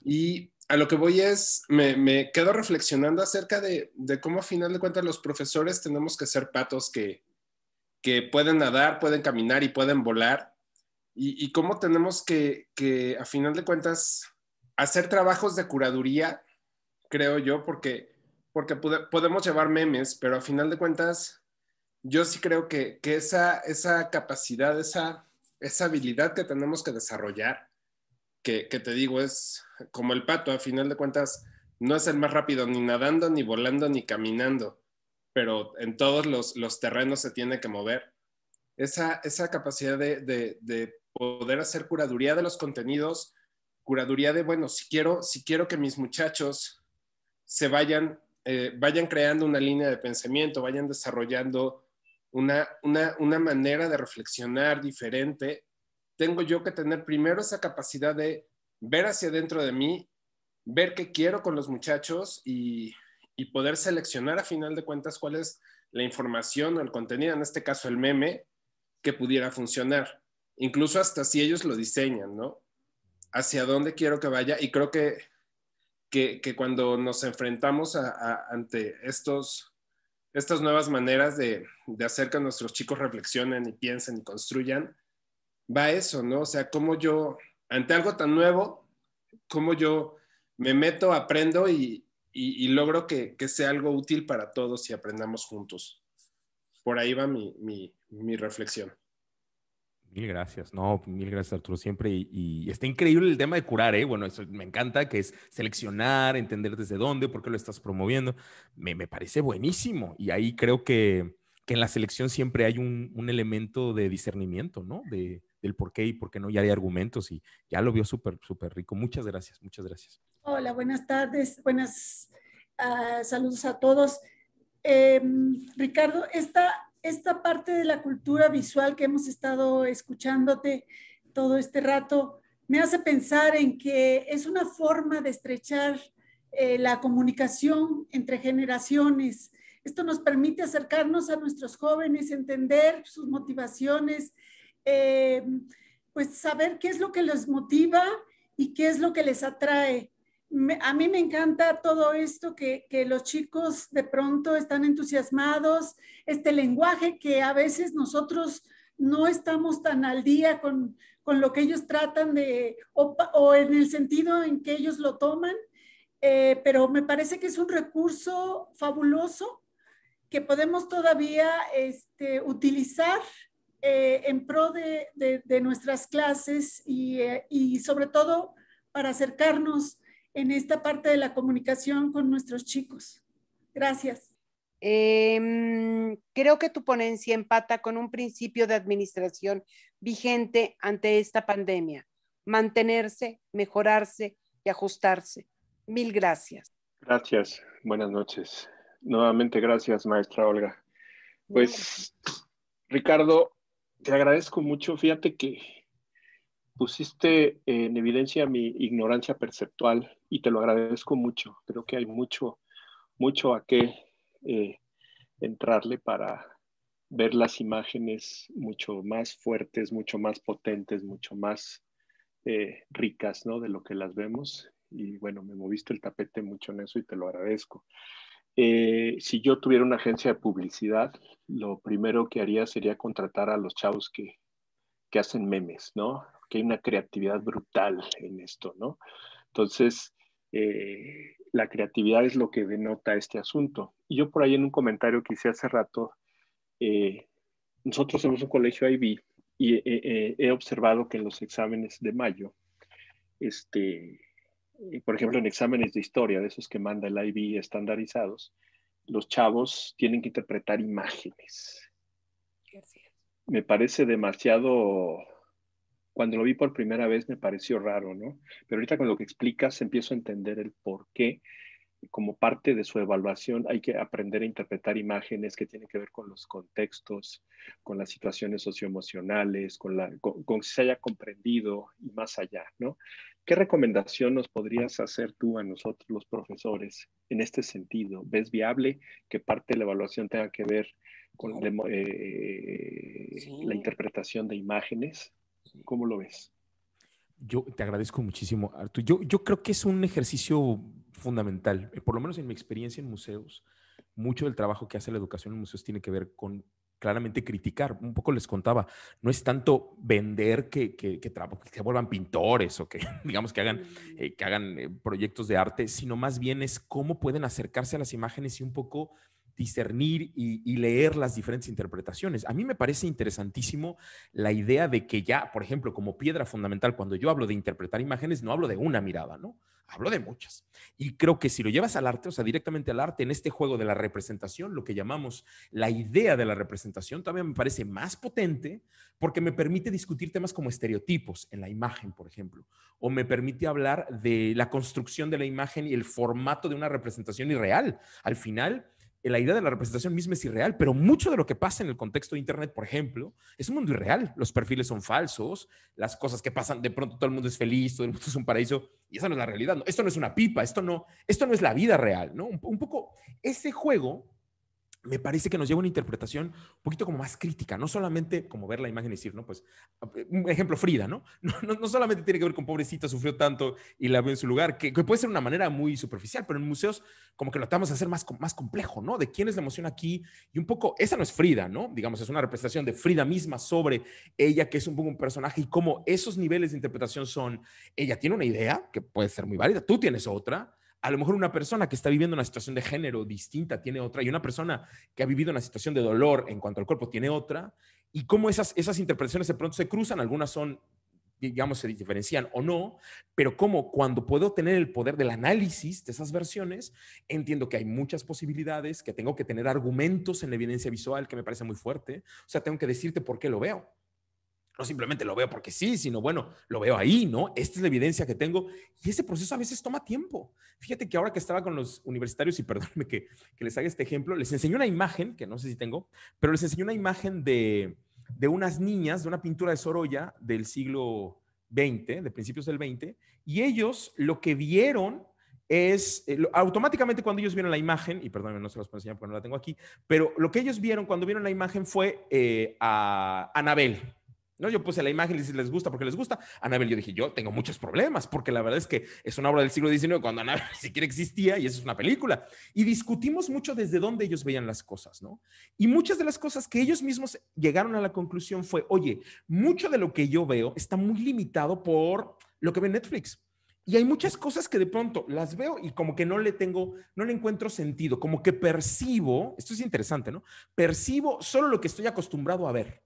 Speaker 5: Y a lo que voy es, me quedo reflexionando acerca de cómo a final de cuentas los profesores tenemos que ser patos que pueden nadar, pueden caminar y pueden volar, y cómo tenemos que a final de cuentas hacer trabajos de curaduría, creo yo, porque podemos llevar memes, pero a final de cuentas yo sí creo que esa capacidad, esa habilidad que tenemos que desarrollar, que te digo, es como el pato, a final de cuentas, no es el más rápido ni nadando, ni volando, ni caminando, pero en todos los terrenos se tiene que mover. Esa capacidad de poder hacer curaduría de los contenidos, curaduría de, bueno, si quiero que mis muchachos se vayan creando una línea de pensamiento, vayan desarrollando una manera de reflexionar diferente, tengo yo que tener primero esa capacidad de ver hacia dentro de mí, ver qué quiero con los muchachos y poder seleccionar a final de cuentas cuál es la información o el contenido, en este caso el meme, que pudiera funcionar. Incluso hasta si ellos lo diseñan, ¿no? Hacia dónde quiero que vaya. Y creo que cuando nos enfrentamos ante estas nuevas maneras de hacer que nuestros chicos reflexionen y piensen y construyan, va eso, ¿no? O sea, cómo yo, ante algo tan nuevo, cómo yo me meto, aprendo y logro que sea algo útil para todos y aprendamos juntos. Por ahí va mi reflexión.
Speaker 1: Mil gracias. No, mil gracias, Arturo, siempre. Y está increíble el tema de curar, ¿eh? Bueno, eso me encanta, que es seleccionar, entender desde dónde, por qué lo estás promoviendo. Me parece buenísimo. Y ahí creo que en la selección siempre hay un elemento de discernimiento, ¿no? Del por qué y por qué no. Ya hay argumentos y ya lo vio súper, súper rico. Muchas gracias, muchas gracias.
Speaker 9: Hola, buenas tardes. Saludos a todos. Ricardo, esta parte de la cultura visual que hemos estado escuchándote todo este rato me hace pensar en que es una forma de estrechar la comunicación entre generaciones. Esto nos permite acercarnos a nuestros jóvenes, entender sus motivaciones, pues saber qué es lo que les motiva y qué es lo que les atrae. A mí me encanta todo esto, que los chicos de pronto están entusiasmados, este lenguaje que a veces nosotros no estamos tan al día con lo que ellos tratan de, o en el sentido en que ellos lo toman, pero me parece que es un recurso fabuloso que podemos todavía utilizar en pro de nuestras clases y sobre todo para acercarnos en esta parte de la comunicación con nuestros chicos. Gracias.
Speaker 2: Creo que tu ponencia empata con un principio de administración vigente ante esta pandemia: mantenerse, mejorarse y ajustarse. Mil gracias.
Speaker 10: Gracias. Buenas noches. Nuevamente gracias, maestra Olga. Pues, Ricardo, te agradezco mucho. Fíjate que pusiste en evidencia mi ignorancia perceptual y te lo agradezco mucho. Creo que hay mucho a qué entrarle para ver las imágenes mucho más fuertes, mucho más potentes, mucho más ricas, ¿no? De lo que las vemos. Y bueno, me moviste el tapete mucho en eso y te lo agradezco. Si yo tuviera una agencia de publicidad, lo primero que haría sería contratar a los chavos que hacen memes, ¿no? Que hay una creatividad brutal en esto, ¿no? Entonces, la creatividad es lo que denota este asunto. Y yo por ahí en un comentario que hice hace rato, nosotros somos un colegio IB y he observado que en los exámenes de mayo, por ejemplo, en exámenes de historia, de esos que manda el IB estandarizados, los chavos tienen que interpretar imágenes. Me parece demasiado... Cuando lo vi por primera vez me pareció raro, ¿no? Pero ahorita con lo que explicas empiezo a entender el por qué. Como parte de su evaluación hay que aprender a interpretar imágenes que tienen que ver con los contextos, con las situaciones socioemocionales, con si se haya comprendido y más allá, ¿no? ¿Qué recomendación nos podrías hacer tú a nosotros los profesores en este sentido? ¿Ves viable que parte de la evaluación tenga que ver con la interpretación de imágenes? ¿Cómo lo ves?
Speaker 1: Yo te agradezco muchísimo, Arturo. Yo creo que es un ejercicio fundamental, por lo menos en mi experiencia en museos. Mucho del trabajo que hace la educación en museos tiene que ver con claramente criticar. Un poco les contaba, no es tanto vender que se vuelvan pintores o que digamos que hagan proyectos de arte, sino más bien es cómo pueden acercarse a las imágenes y un poco discernir y leer las diferentes interpretaciones. A mí me parece interesantísimo la idea de que ya, por ejemplo, como piedra fundamental, cuando yo hablo de interpretar imágenes, no hablo de una mirada, ¿no? Hablo de muchas. Y creo que si lo llevas al arte, o sea, directamente al arte, en este juego de la representación, lo que llamamos la idea de la representación, todavía me parece más potente porque me permite discutir temas como estereotipos en la imagen, por ejemplo, o me permite hablar de la construcción de la imagen y el formato de una representación irreal. Al final, la idea de la representación misma es irreal, pero mucho de lo que pasa en el contexto de Internet, por ejemplo, es un mundo irreal. Los perfiles son falsos, las cosas que pasan, de pronto todo el mundo es feliz, todo el mundo es un paraíso, y esa no es la realidad. ¿No? Esto no es una pipa, esto no es la vida real, ¿no? Un poco ese juego me parece que nos lleva a una interpretación un poquito como más crítica, no solamente como ver la imagen y decir, no, pues, un ejemplo, Frida, ¿no? No solamente tiene que ver con pobrecita, sufrió tanto y la veo en su lugar, que puede ser una manera muy superficial, pero en museos como que lo tratamos de hacer más complejo, ¿no? De quién es la emoción aquí y un poco, esa no es Frida, ¿no? Digamos, es una representación de Frida misma sobre ella, que es un poco un personaje y cómo esos niveles de interpretación son, ella tiene una idea que puede ser muy válida, tú tienes otra. A lo mejor una persona que está viviendo una situación de género distinta tiene otra, y una persona que ha vivido una situación de dolor en cuanto al cuerpo tiene otra, y cómo esas interpretaciones de pronto se cruzan, algunas son, digamos, se diferencian o no, pero cómo cuando puedo tener el poder del análisis de esas versiones, entiendo que hay muchas posibilidades, que tengo que tener argumentos en la evidencia visual, que me parece muy fuerte, o sea, tengo que decirte por qué lo veo. No simplemente lo veo porque sí, sino bueno, lo veo ahí, ¿no? Esta es la evidencia que tengo y ese proceso a veces toma tiempo. Fíjate que ahora que estaba con los universitarios, y perdónenme que les haga este ejemplo, les enseñé una imagen, que no sé si tengo, pero les enseñé una imagen de unas niñas, de una pintura de Sorolla del siglo XX, de principios del XX, y ellos lo que vieron es, automáticamente cuando ellos vieron la imagen, y perdónenme, no se los puedo enseñar porque no la tengo aquí, pero lo que ellos vieron cuando vieron la imagen fue a Anabel. No, yo puse la imagen y les gusta porque les gusta. Anabel, yo dije, yo tengo muchos problemas porque la verdad es que es una obra del siglo XIX cuando Anabel ni siquiera existía y eso es una película. Y discutimos mucho desde dónde ellos veían las cosas, ¿no? Y muchas de las cosas que ellos mismos llegaron a la conclusión fue, oye, mucho de lo que yo veo está muy limitado por lo que ve Netflix. Y hay muchas cosas que de pronto las veo y como que no le encuentro sentido, como que percibo, esto es interesante, ¿no? Percibo solo lo que estoy acostumbrado a ver.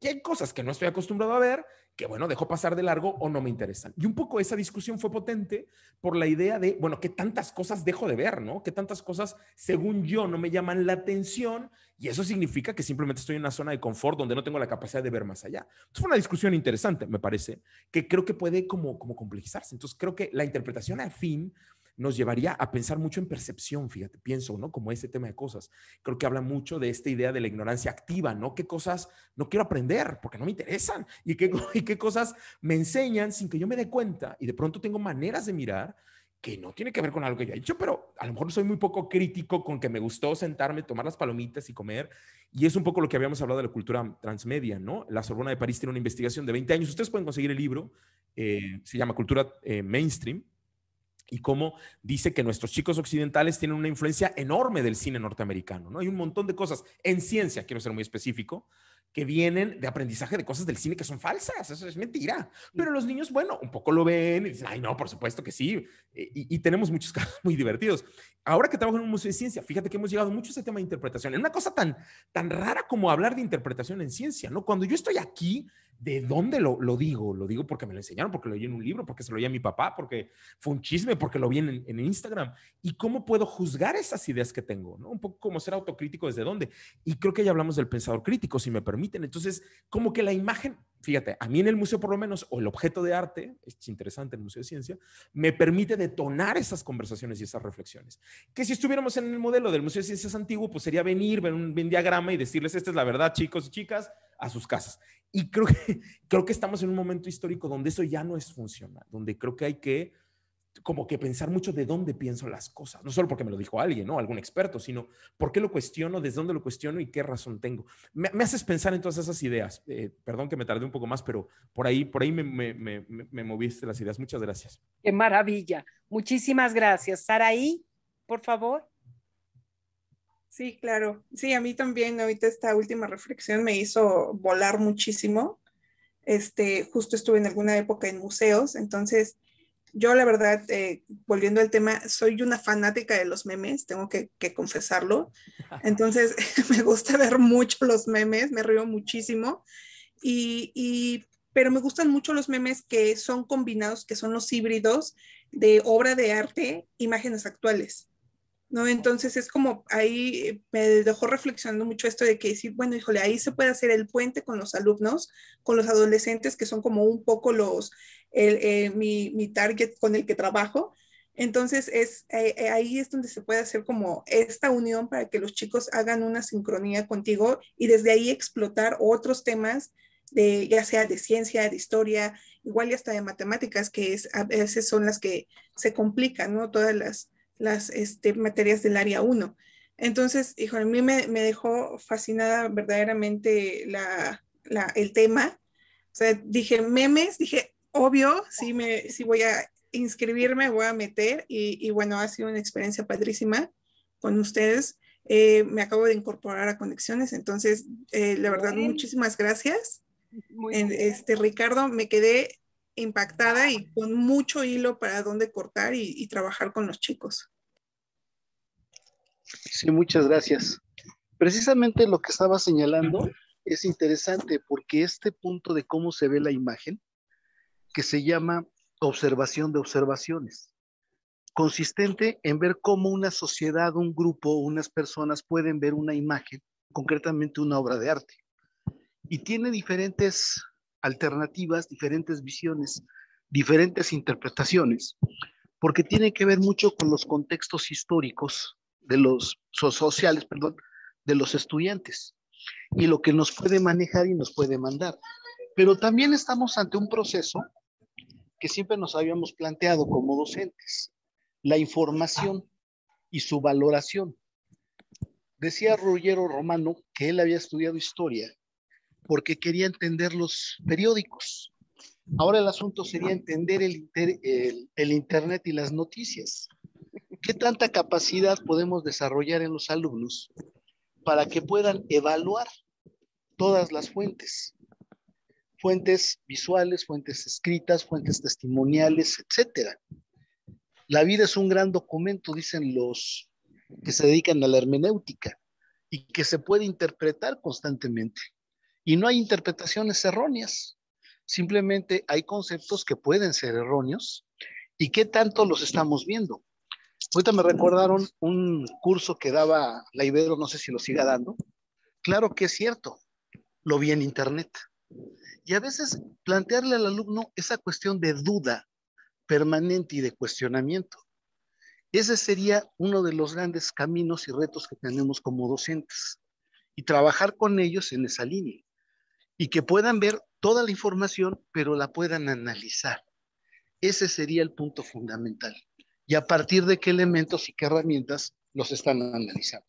Speaker 1: Y hay cosas que no estoy acostumbrado a ver, que bueno, dejo pasar de largo o no me interesan. Y un poco esa discusión fue potente por la idea de, bueno, ¿qué tantas cosas dejo de ver, no? ¿Qué tantas cosas, según yo, no me llaman la atención? Y eso significa que simplemente estoy en una zona de confort donde no tengo la capacidad de ver más allá. Entonces fue una discusión interesante, me parece, que creo que puede como complejizarse. Entonces creo que la interpretación al fin nos llevaría a pensar mucho en percepción, fíjate, pienso, ¿no? Como ese tema de cosas. Creo que habla mucho de esta idea de la ignorancia activa, ¿no? ¿Qué cosas no quiero aprender porque no me interesan? ¿Y qué cosas me enseñan sin que yo me dé cuenta? Y de pronto tengo maneras de mirar que no tiene que ver con algo que yo he hecho, pero a lo mejor soy muy poco crítico con que me gustó sentarme, tomar las palomitas y comer. Y es un poco lo que habíamos hablado de la cultura transmedia, ¿no? La Sorbona de París tiene una investigación de 20 años. Ustedes pueden conseguir el libro, se llama Cultura Mainstream, y cómo dice que nuestros chicos occidentales tienen una influencia enorme del cine norteamericano, ¿no? Hay un montón de cosas en ciencia, quiero ser muy específico, que vienen de aprendizaje de cosas del cine que son falsas, eso es mentira. Pero los niños, bueno, un poco lo ven y dicen, ay, no, por supuesto que sí. Y tenemos muchos casos muy divertidos. Ahora que trabajo en un museo de ciencia, fíjate que hemos llegado mucho a ese tema de interpretación. En una cosa tan rara como hablar de interpretación en ciencia, ¿no? Cuando yo estoy aquí, ¿de dónde lo digo? Lo digo porque me lo enseñaron, porque lo oí en un libro, porque se lo oí a mi papá, porque fue un chisme, porque lo vi en Instagram. ¿Y cómo puedo juzgar esas ideas que tengo? ¿No? Un poco como ser autocrítico desde dónde. Y creo que ya hablamos del pensador crítico, si me permiten. Entonces, como que la imagen, fíjate, a mí en el museo por lo menos, o el objeto de arte, es interesante en el Museo de Ciencia, me permite detonar esas conversaciones y esas reflexiones. Que si estuviéramos en el modelo del Museo de Ciencias antiguo, pues sería venir, ver un diagrama y decirles, esta es la verdad, chicos y chicas, a sus casas. Y creo que estamos en un momento histórico donde eso ya no es funcional, donde creo que hay que como que pensar mucho de dónde pienso las cosas, no solo porque me lo dijo alguien, ¿no? Algún experto, sino por qué lo cuestiono, desde dónde lo cuestiono y qué razón tengo. Me haces pensar en todas esas ideas. Perdón que me tardé un poco más, pero por ahí me moviste las ideas. Muchas gracias.
Speaker 2: Qué maravilla. Muchísimas gracias. Saraí, por favor.
Speaker 11: Sí, claro. Sí, a mí también ahorita esta última reflexión me hizo volar muchísimo. Justo estuve en alguna época en museos, entonces yo la verdad, volviendo al tema, soy una fanática de los memes, tengo que confesarlo. Entonces me gusta ver mucho los memes, me río muchísimo, pero me gustan mucho los memes que son combinados, que son los híbridos de obra de arte, imágenes actuales. ¿No? Entonces es como ahí me dejó reflexionando mucho esto de que decir, bueno, híjole, ahí se puede hacer el puente con los alumnos, con los adolescentes, que son como un poco mi target con el que trabajo. Entonces ahí es donde se puede hacer como esta unión para que los chicos hagan una sincronía contigo y desde ahí explotar otros temas, ya sea de ciencia, de historia, igual y hasta de matemáticas, que a veces son las que se complican, ¿no? Todas las materias del área 1. Entonces, hijo, a mí me dejó fascinada verdaderamente el tema. O sea, dije memes, dije, obvio, sí voy a inscribirme, voy a meter y bueno, ha sido una experiencia padrísima con ustedes. Me acabo de incorporar a Conexiones, entonces, la verdad, muchísimas gracias. Ricardo, me quedé impactada y con mucho hilo para dónde cortar y trabajar con los chicos.
Speaker 3: Sí, muchas gracias. Precisamente lo que estaba señalando es interesante porque este punto de cómo se ve la imagen, que se llama observación de observaciones, consistente en ver cómo una sociedad, un grupo, unas personas pueden ver una imagen, concretamente una obra de arte, y tiene diferentes alternativas, diferentes visiones, diferentes interpretaciones, porque tiene que ver mucho con los contextos históricos de los sociales, de los estudiantes y lo que nos puede manejar y nos puede mandar. Pero también estamos ante un proceso que siempre nos habíamos planteado como docentes, la información y su valoración. Decía Ruggiero Romano que él había estudiado historia porque quería entender los periódicos. Ahora el asunto sería entender el Internet y las noticias. ¿Qué tanta capacidad podemos desarrollar en los alumnos para que puedan evaluar todas las fuentes? Fuentes visuales, fuentes escritas, fuentes testimoniales, etcétera. La vida es un gran documento, dicen los que se dedican a la hermenéutica, y que se puede interpretar constantemente. Y no hay interpretaciones erróneas. Simplemente hay conceptos que pueden ser erróneos. ¿Y qué tanto los estamos viendo? Ahorita me recordaron un curso que daba la Ibero, no sé si lo siga dando. Claro que es cierto, lo vi en internet. Y a veces plantearle al alumno esa cuestión de duda permanente y de cuestionamiento. Ese sería uno de los grandes caminos y retos que tenemos como docentes. Y trabajar con ellos en esa línea. Y que puedan ver toda la información, pero la puedan analizar. Ese sería el punto fundamental. Y a partir de qué elementos y qué herramientas los están analizando.